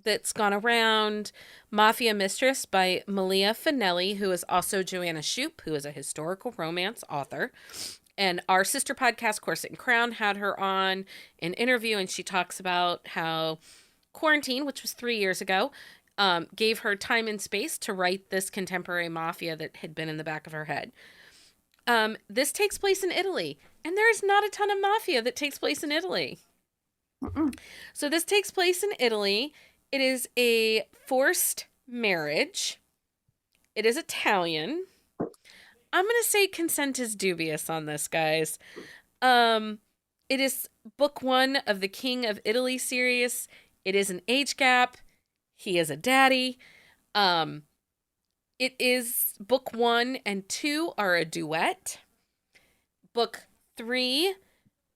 that's gone around. Mafia Mistress by Malia Finelli, who is also Joanna Shoup, who is a historical romance author. And our sister podcast, Corset and Crown, had her on an interview, and she talks about how quarantine, which was 3 years ago, gave her time and space to write this contemporary mafia that had been in the back of her head. This takes place in Italy, and there's not a ton of mafia that takes place in Italy. Mm-mm. So this takes place in Italy. It is a forced marriage. It is Italian. I'm going to say consent is dubious on this, guys. It is book 1 of the King of Italy series. It is an age gap. He is a daddy. It is book 1 and 2 are a duet. Book 3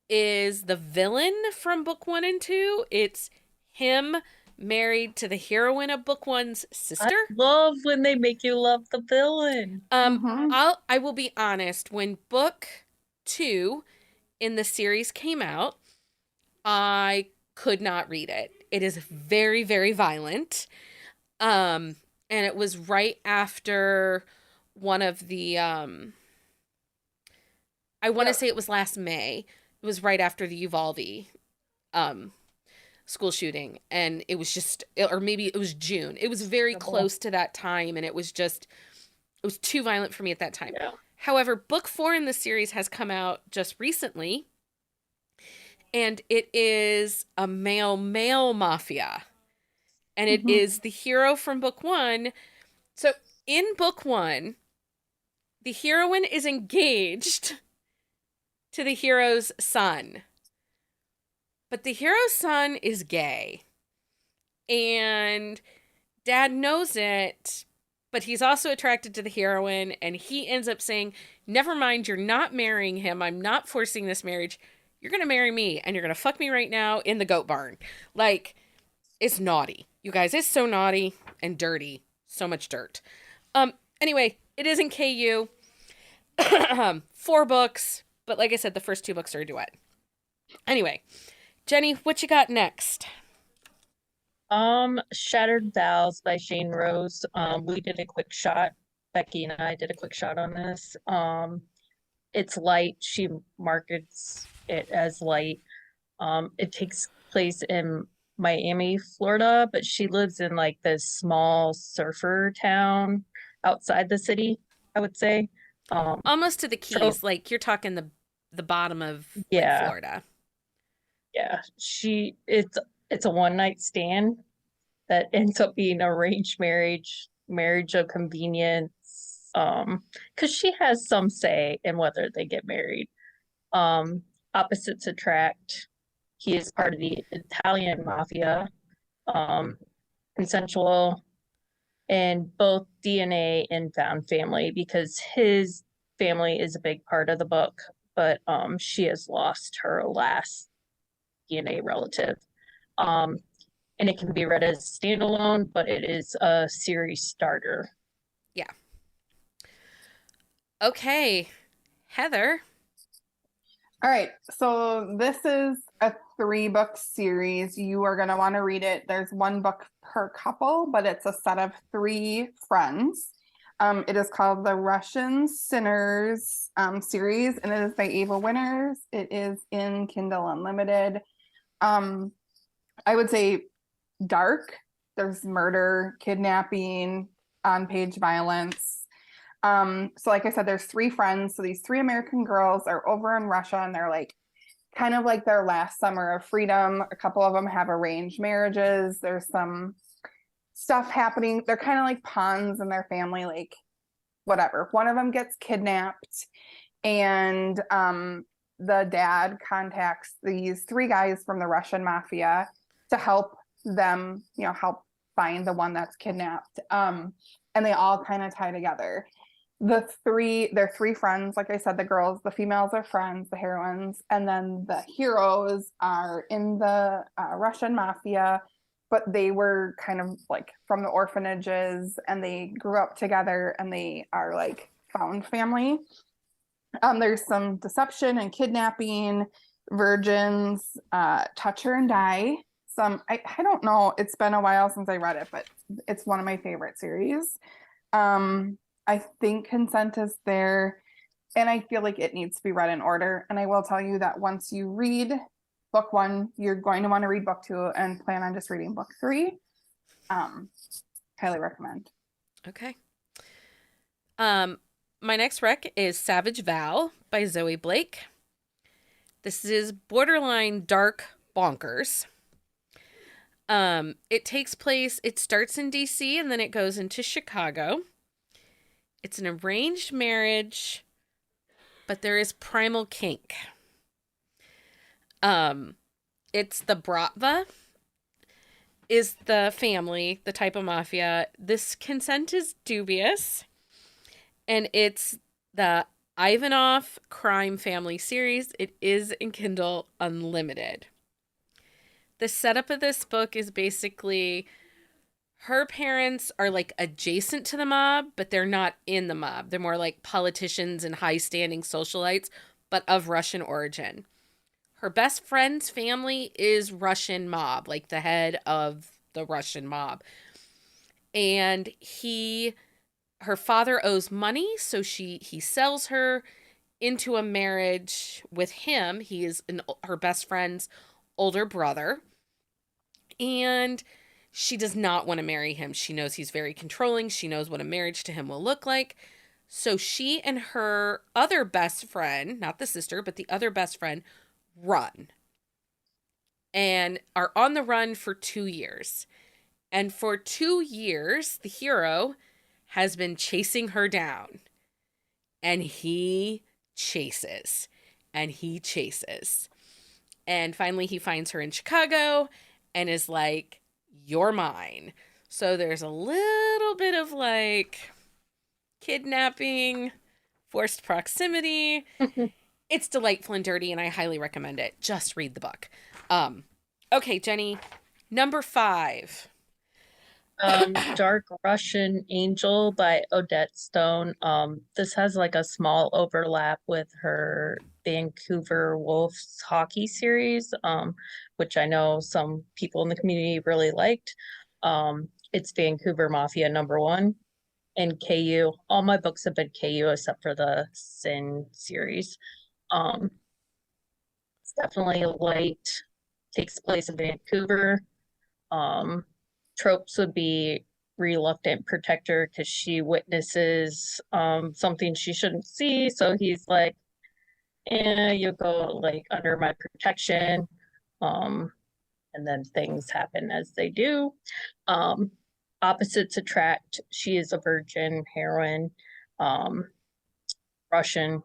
is the villain from book 1 and 2. It's him married to the heroine of book 1's sister. I love when they make you love the villain. I will be honest, when book 2 in the series came out, I could not read it. It is very, very violent. And it was right after one of the I want to say it was last May. It was right after the Uvalde school shooting, and it was just, or maybe it was June. It was very close to that time, and it was too violent for me at that time. Yeah. However, book 4 in the series has come out just recently, and it is a male mafia. And it is the hero from book 1. So in book 1, the heroine is engaged to the hero's son. But the hero's son is gay. And dad knows it, but he's also attracted to the heroine. And he ends up saying, never mind, you're not marrying him. I'm not forcing this marriage. You're going to marry me, and you're going to fuck me right now in the goat barn. Like, it's naughty. You guys, it's so naughty and dirty. So much dirt. Anyway, it is in KU. 4 books, but like I said, the first 2 books are a duet. Anyway, Jenni, what you got next? Shattered Vows by Shane Rose. We did a quick shot. Becky and I did a quick shot on this. It's light. She markets it as light. It takes place in Miami, Florida, but she lives in like this small surfer town outside the city, I would say. Almost to the Keys, like you're talking the bottom of like, Florida. Yeah, it's a one-night stand that ends up being arranged marriage of convenience, because she has some say in whether they get married. Opposites attract. He is part of the Italian mafia, consensual, and both DNA and found family, because his family is a big part of the book, but she has lost her last DNA relative. And it can be read as standalone, but it is a series starter. Yeah. Okay, Heather. All right, so this is a 3-book series. You are going to want to read it. There's 1 book per couple, but it's a set of 3 friends. It is called the Russian Sinners series, and it is by Ava Winters. It is in Kindle Unlimited. I would say dark. There's murder, kidnapping, on-page violence. So like I said, there's 3 friends. So these 3 American girls are over in Russia, and they're like kind of like their last summer of freedom. A couple of them have arranged marriages. There's some stuff happening. They're kind of like pawns in their family, like whatever. One of them gets kidnapped, and the dad contacts these 3 guys from the Russian mafia to help them, help find the one that's kidnapped. And they all kind of tie together. They're 3 friends. Like I said, the females are friends, the heroines, and then the heroes are in the Russian mafia, but they were kind of like from the orphanages, and they grew up together, and they are like found family. There's some deception and kidnapping, virgins, touch her and die. I don't know, it's been a while since I read it, but it's one of my favorite series. I think consent is there, and I feel like it needs to be read in order. And I will tell you that once you read book 1, you're going to want to read book 2 and plan on just reading book 3. Highly recommend. Okay. My next rec is Savage Vow by Zoe Blake. This is borderline dark bonkers. It starts in DC and then it goes into Chicago. It's an arranged marriage, but there is primal kink. It's the Bratva is the family, the type of mafia. This consent is dubious. And it's the Ivanov Crime Family series. It is in Kindle Unlimited. The setup of this book is basically her parents are like adjacent to the mob, but they're not in the mob. They're more like politicians and high standing socialites, but of Russian origin. Her best friend's family is Russian mob, like the head of the Russian mob. And her father owes money, so he sells her into a marriage with him. He is her best friend's older brother. And she does not want to marry him. She knows he's very controlling. She knows what a marriage to him will look like. So she and her other best friend, not the sister, but the other best friend, run. And are on the run for 2 years. And for 2 years, the hero has been chasing her down. And he chases. And he chases. And finally he finds her in Chicago and is like, "You're mine." So there's a little bit of like kidnapping, forced proximity. It's delightful and dirty and I highly recommend it. Just read the book. Okay, Jenni, number 5. Dark Russian Angel by Odette Stone. This has like a small overlap with her Vancouver Wolves hockey series, which I know some people in the community really liked. It's Vancouver Mafia #1 and KU. All my books have been KU except for the Sin series. It's definitely light, takes place in Vancouver. Tropes would be reluctant protector because she witnesses something she shouldn't see, so he's like, you go like under my protection, and then things happen as they do. Opposites attract. She is a virgin heroine, Russian,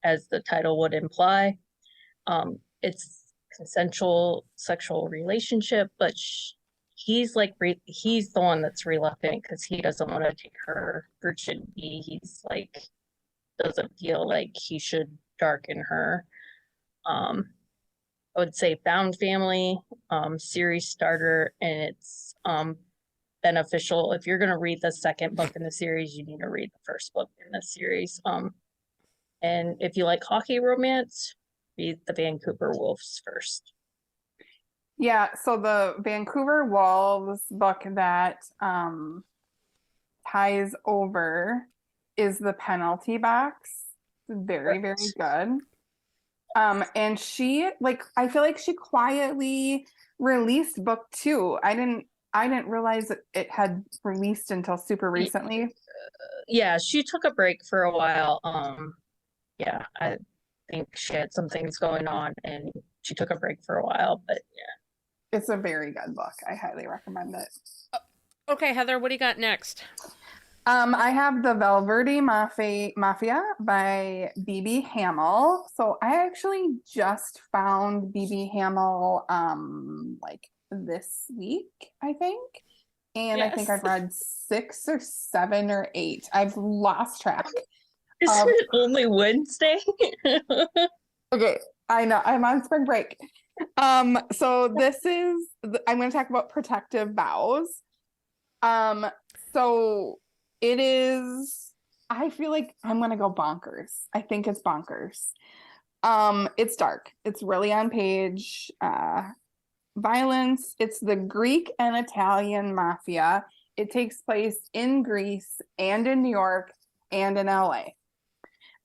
as the title would imply. It's consensual sexual relationship, but he's the one that's reluctant because he doesn't want to take her virginity. He's like doesn't feel like he should darken her. I would say found family, series starter, and it's beneficial. If you're gonna read the second book in the series, you need to read the first book in the series. And if you like hockey romance, read the Vancouver Wolves first. Yeah, so the Vancouver Wolves book that ties over is the Penalty Box. Very, very good. And she I feel like she quietly released book 2. I didn't realize that it had released until super recently. Yeah, she took a break for a while. Yeah, I think she had some things going on and she took a break for a while, but yeah. It's a very good book. I highly recommend it. Okay, Heather, what do you got next? I have the Valverde Mafia by BB Hamel. So I actually just found BB Hamel like this week, I think. And I think I've read 6 or 7 or 8. I've lost track. Is it only Wednesday? Okay, I know. I'm on spring break. So this is I'm going to talk about protective vows. So it is, I feel like I'm going to go bonkers. I think it's bonkers. It's dark. It's really on page. Violence. It's the Greek and Italian mafia. It takes place in Greece and in New York and in LA.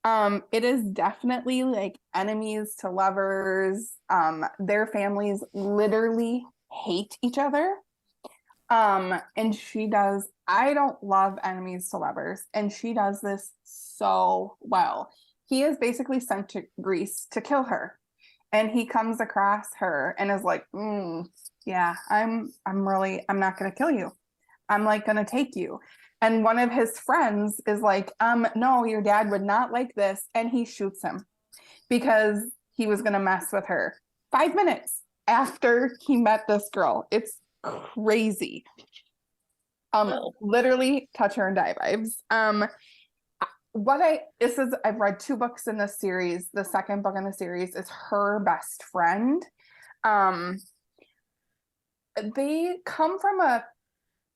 It is definitely like enemies to lovers. Their families literally hate each other. And she does I don't love enemies to lovers, and she does this so well. He is basically sent to Greece to kill her, and he comes across her and is like, yeah, I'm not gonna kill you. I'm like gonna take you. And one of his friends is like, no, your dad would not like this, and he shoots him because he was gonna mess with her 5 minutes after he met this girl. It's crazy. Well, Literally touch her and die vibes. I've read 2 books in this series. The second book in the series is her best friend. They come from a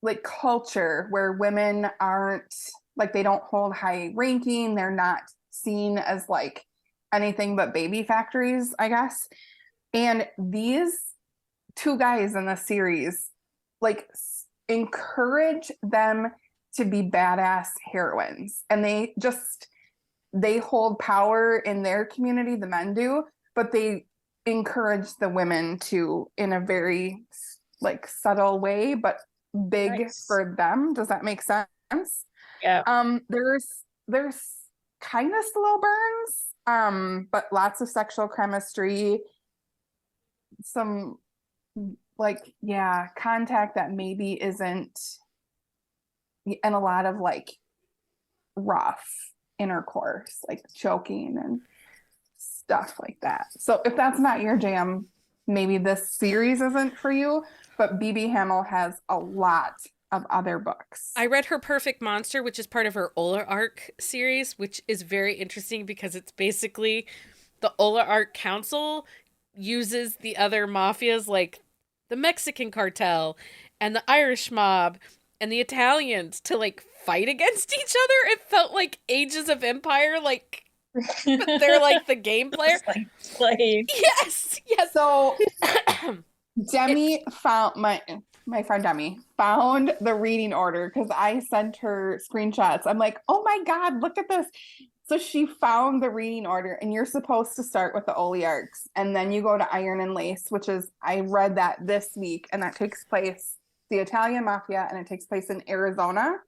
like culture where women aren't like, they don't hold high ranking. They're not seen as like anything but baby factories, I guess. And these 2 guys in the series like encourage them to be badass heroines, and they hold power in their community, the men do, but they encourage the women to, in a very like subtle way, but big nice. for them. Does that make sense? Yeah. There's kind of slow burns, but lots of sexual chemistry, some like, yeah, contact that maybe isn't, and a lot of like rough intercourse, like choking and stuff like that. So if that's not your jam, maybe this series isn't for you, but BB Hamel has a lot of other books. I read her Perfect Monster, which is part of her Ola Arc series, which is very interesting because it's basically the Ola Arc Council uses the other mafias like the Mexican cartel and the Irish mob and the Italians to like fight against each other. It felt like Ages of Empire, like but they're like the game player. Like playing. Yes. So Demi found my friend Demi found the reading order because I sent her screenshots. I'm like, oh my God, look at this. So she found the reading order, and you're supposed to start with the Oliarchs, and then you go to Iron and Lace, which is, I read that this week, and that takes place, the Italian Mafia, and it takes place in Arizona.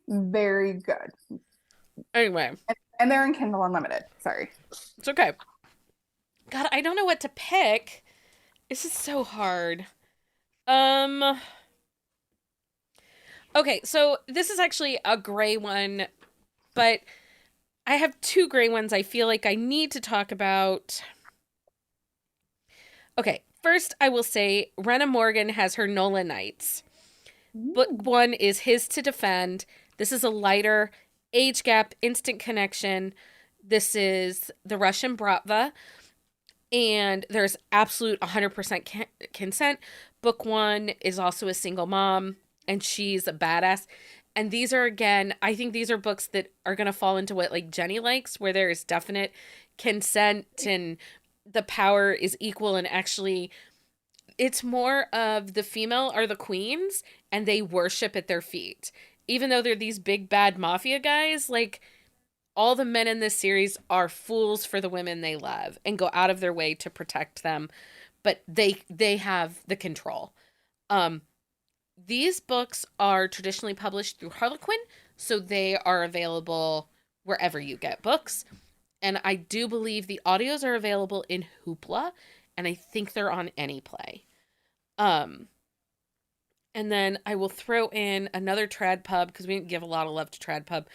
Very good. Anyway. And they're in Kindle Unlimited. Sorry. It's okay. God, I don't know what to pick. This is so hard. Okay, so this is actually a gray one, but I have 2 gray ones I feel like I need to talk about. Okay, first I will say Rena Morgan has her Nola Nights. Book 1 is His to Defend. This is a lighter age gap, instant connection. This is the Russian Bratva, and there's absolute 100% consent. Book 1 is also a single mom, and she's a badass. And these are, again, I think these are books that are going to fall into what like Jenni likes, where there is definite consent and the power is equal, and actually it's more of the female are the queens and they worship at their feet. Even though they're these big bad mafia guys, like all the men in this series are fools for the women they love and go out of their way to protect them, but they have the control. These books are traditionally published through Harlequin, so they are available wherever you get books. And I do believe the audios are available in Hoopla, and I think they're on Anyplay. And then I will throw in another trad pub, because we didn't give a lot of love to trad pub.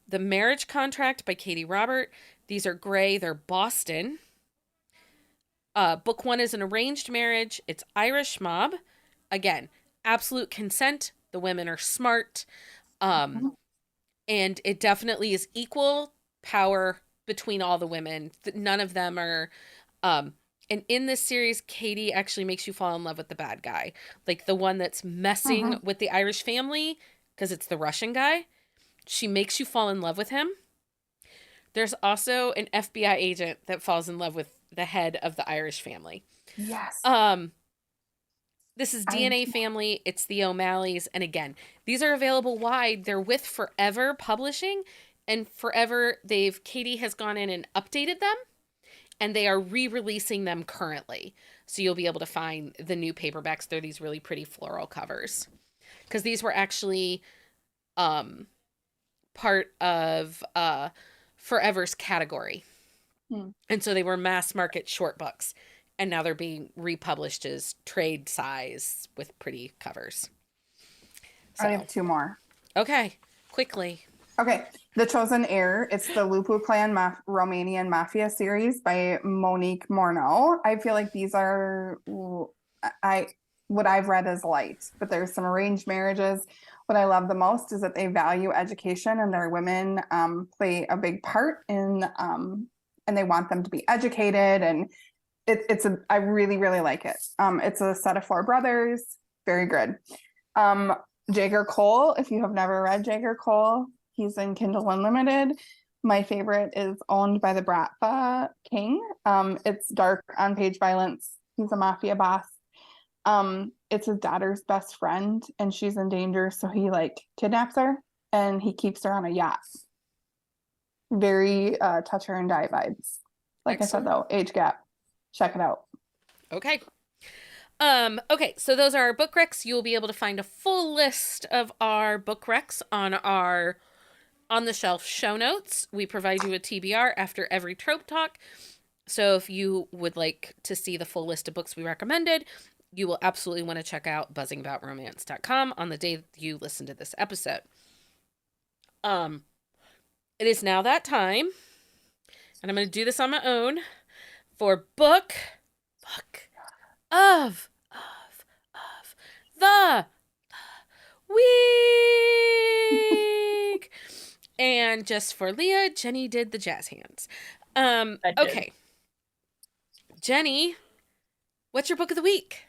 The Marriage Contract by Katie Robert. These are gray. They're Boston. Book 1 is an arranged marriage. It's Irish mob. Again, absolute consent. The women are smart. And it definitely is equal power between all the women. None of them are... And in this series, Katie actually makes you fall in love with the bad guy. Like the one that's messing with the Irish family, because it's the Russian guy. She makes you fall in love with him. There's also an FBI agent that falls in love with the head of the Irish family. Yes. This is DNA Family. It's the O'Malleys. And again, these are available wide. They're with Forever Publishing. And Forever, Katie has gone in and updated them. And they are re-releasing them currently. So you'll be able to find the new paperbacks. They're these really pretty floral covers. Because these were actually um part of Forever's category. Hmm. And so they were mass market short books. And now they're being republished as trade size with pretty covers. I So, have two more. okay, quickly. Okay, The Chosen Heir. It's the Lupu Clan Romanian Mafia series by Monique Morneau. I feel like these are I what I've read is light, but there's some arranged marriages. What I love the most is that they value education and their women play a big part in and they want them to be educated and I really really like it. It's a set of four brothers, very good. Um, Jager Cole, if you have never read Jager Cole, he's in Kindle Unlimited. My favorite is Owned by the Bratva King. It's dark on page violence. He's a mafia boss. It's his daughter's best friend, and she's in danger, so he like kidnaps her and he keeps her on a yacht. Very touch her and die vibes. Like Excellent. I said though, age gap. Check it out. Okay. Okay, so those are our book recs. You'll be able to find a full list of our book recs on our On the Shelf show notes. We provide you a TBR after every trope talk. So if you would like to see the full list of books we recommended, you will absolutely want to check out buzzingaboutromance.com on the day you listen to this episode. It is now that time, and I'm going to do this on my own for book of the week. And just for Leah, Jenni did the jazz hands. Okay. Jenni, what's your book of the week?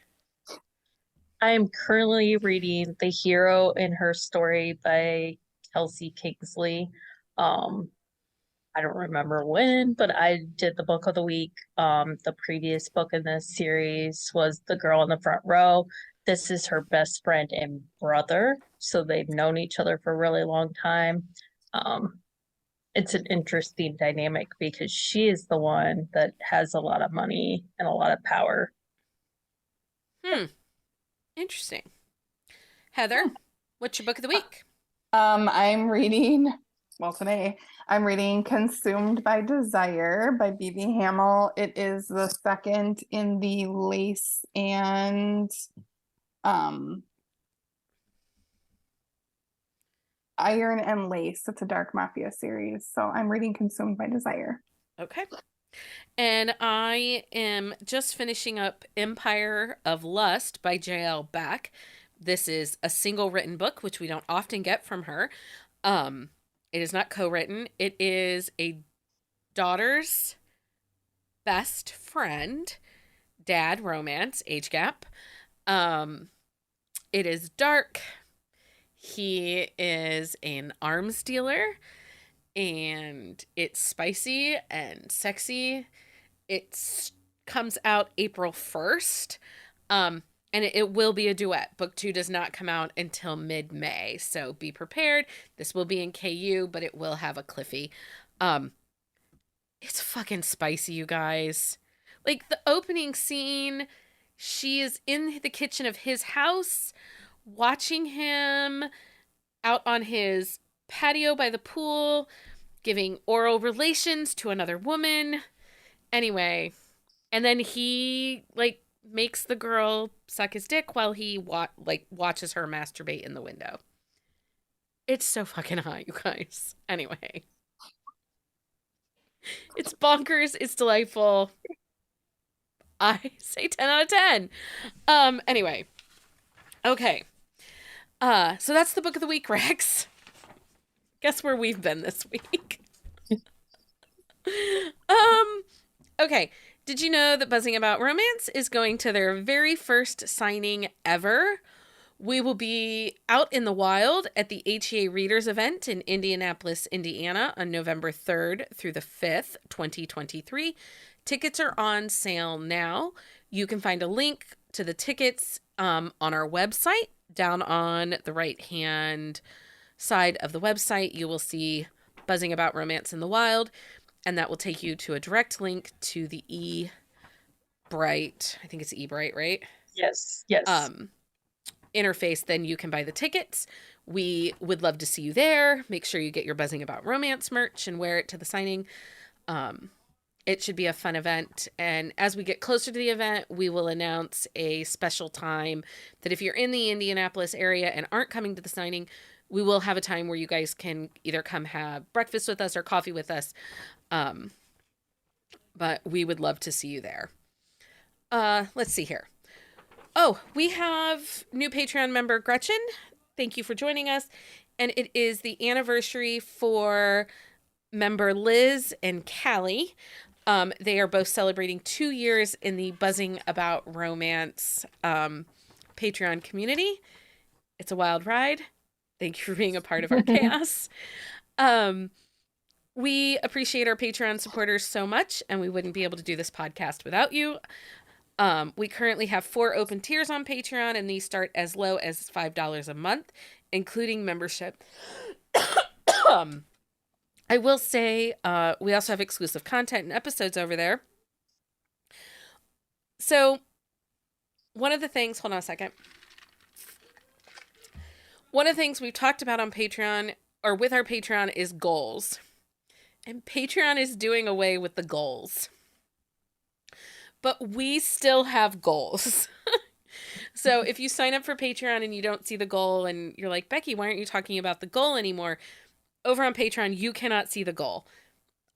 I am currently reading The Hero in Her Story by Kelsey Kingsley. I don't remember when, but I did the book of the week. The previous book in this series was The Girl in the Front Row. This is her best friend and brother, so they've known each other for a really long time. It's an interesting dynamic because she is the one that has a lot of money and a lot of power. Interesting. Heather, what's your book of the week? I'm reading, well, today I'm reading Consumed by Desire by B.B. Hamel. It is the second in the Lace and Iron and Lace. It's a dark mafia series. So I'm reading Consumed by Desire. Okay. And I am just finishing up Empire of Lust by J.L. Beck. This is a single written book, which we don't often get from her. It is not co-written. It is a daughter's best friend, dad romance, age gap. It is dark. He is an arms dealer, and it's spicy and sexy. It comes out April 1st. And it will be a duet. Book 2 does not come out until mid-May, so be prepared. This will be in KU, but it will have a Cliffy. It's fucking spicy, you guys. Like, the opening scene, she is in the kitchen of his house, watching him out on his patio by the pool, giving oral relations to another woman. Anyway, and then he, like, makes the girl suck his dick while he watches her masturbate in the window. It's so fucking hot, you guys. Anyway. It's bonkers. It's delightful. I say 10 out of 10. Anyway. Okay. So that's the book of the week, Rex. Guess where we've been this week? Okay. Did you know that Buzzing About Romance is going to their very first signing ever? We will be out in the wild at the HEA Readers event in Indianapolis, Indiana on November 3rd through the 5th, 2023. Tickets are on sale now. You can find a link to the tickets on our website. Down on the right-hand side of the website, you will see Buzzing About Romance in the Wild. And that will take you to a direct link to the eBright. I think it's eBright, right? Yes. interface, then you can buy the tickets. We would love to see you there. Make sure you get your Buzzing About Romance merch and wear it to the signing. It should be a fun event. And as we get closer to the event, we will announce a special time that if you're in the Indianapolis area and aren't coming to the signing, we will have a time where you guys can either come have breakfast with us or coffee with us. But we would love to see you there. Let's see here. Oh, we have new Patreon member Gretchen. Thank you for joining us. And it is the anniversary for member Liz and Callie. They are both celebrating 2 years in the Buzzing About Romance Patreon community. It's a wild ride. Thank you for being a part of our chaos. We appreciate our Patreon supporters so much, and we wouldn't be able to do this podcast without you. We currently have 4 open tiers on Patreon, and these start as low as $5 a month, including membership. I will say we also have exclusive content and episodes over there. So one of the things, hold on a second. One of the things we've talked about on Patreon or with our Patreon is goals. And Patreon is doing away with the goals. But we still have goals. So if you sign up for Patreon and you don't see the goal and you're like, Becky, why aren't you talking about the goal anymore? Over on Patreon, you cannot see the goal.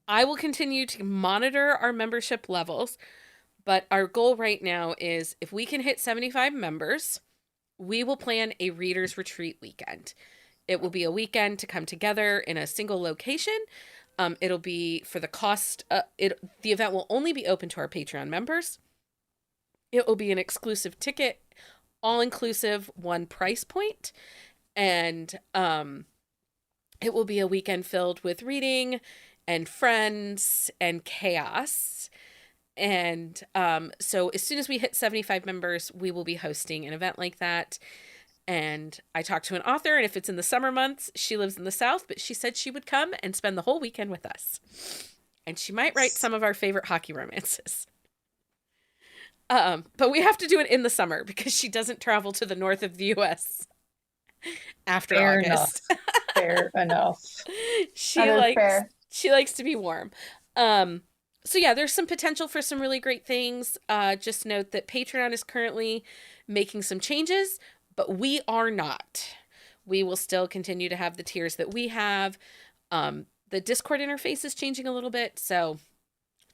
I will continue to monitor our membership levels, but our goal right now is if we can hit 75 members, we will plan a readers retreat weekend. It will be a weekend to come together in a single location. It'll be for the cost. The event will only be open to our Patreon members. It will be an exclusive ticket, all-inclusive, one price point, and it will be a weekend filled with reading and friends and chaos. And so as soon as we hit 75 members, we will be hosting an event like that. And I talked to an author, and if it's in the summer months, she lives in the South, but she said she would come and spend the whole weekend with us. And she might write some of our favorite hockey romances. But we have to do it in the summer because she doesn't travel to the north of the U.S. after Fair August. enough. Fair enough. She likes to be warm. So yeah, there's some potential for some really great things. Just note that Patreon is currently making some changes, but we are not. We will still continue to have the tiers that we have. The Discord interface is changing a little bit, so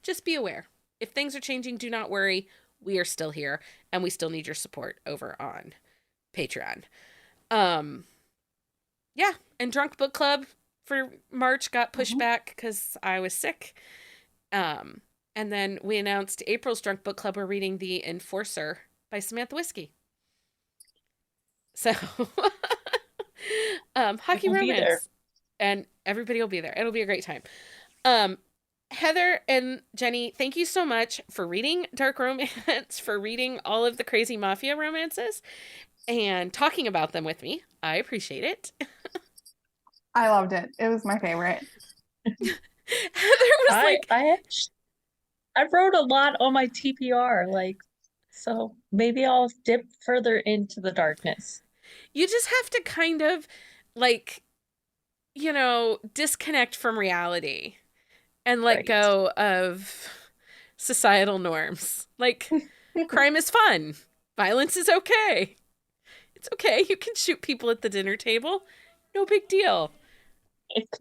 just be aware. If things are changing, do not worry. We are still here, and we still need your support over on Patreon. Yeah, and Drunk Book Club for March got pushed back because I was sick. And then we announced April's Drunk Book Club. We're reading The Enforcer by Samantha Whiskey. So, hockey romance. And everybody will be there. It'll be a great time. Heather and Jenni, thank you so much for reading Dark Romance, for reading all of the crazy Mafia romances, and talking about them with me. I appreciate it. I loved it. It was my favorite. Heather was I wrote a lot on my TPR, so maybe I'll dip further into the darkness. You just have to kind of, disconnect from reality and let go of societal norms. Crime is fun. Violence is okay. It's okay. You can shoot people at the dinner table. No big deal.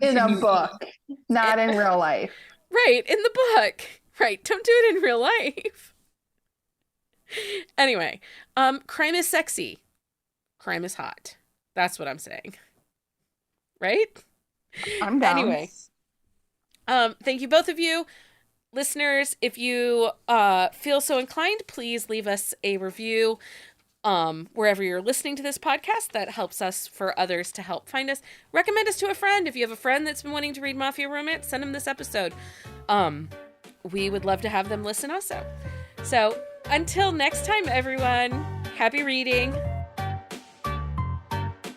In a book, not in real life. Right, in the book. Right, don't do it in real life. Anyway, crime is sexy. Crime is hot. That's what I'm saying. Right? I'm down. Anyway, thank you both of you. Listeners, if you feel so inclined, please leave us a review wherever you're listening to this podcast. That helps us for others to help find us. Recommend us to a friend. If you have a friend that's been wanting to read Mafia Romance, send them this episode. We would love to have them listen also. So until next time, everyone, happy reading.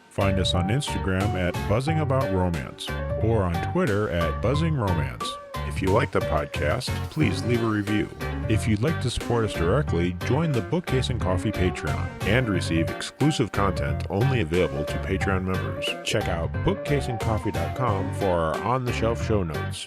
Find us on Instagram at Buzzing About Romance or on Twitter at Buzzing Romance. If you like the podcast, please leave a review. If you'd like to support us directly, join the Bookcase and Coffee Patreon and receive exclusive content only available to Patreon members. Check out bookcaseandcoffee.com for our on-the-shelf show notes.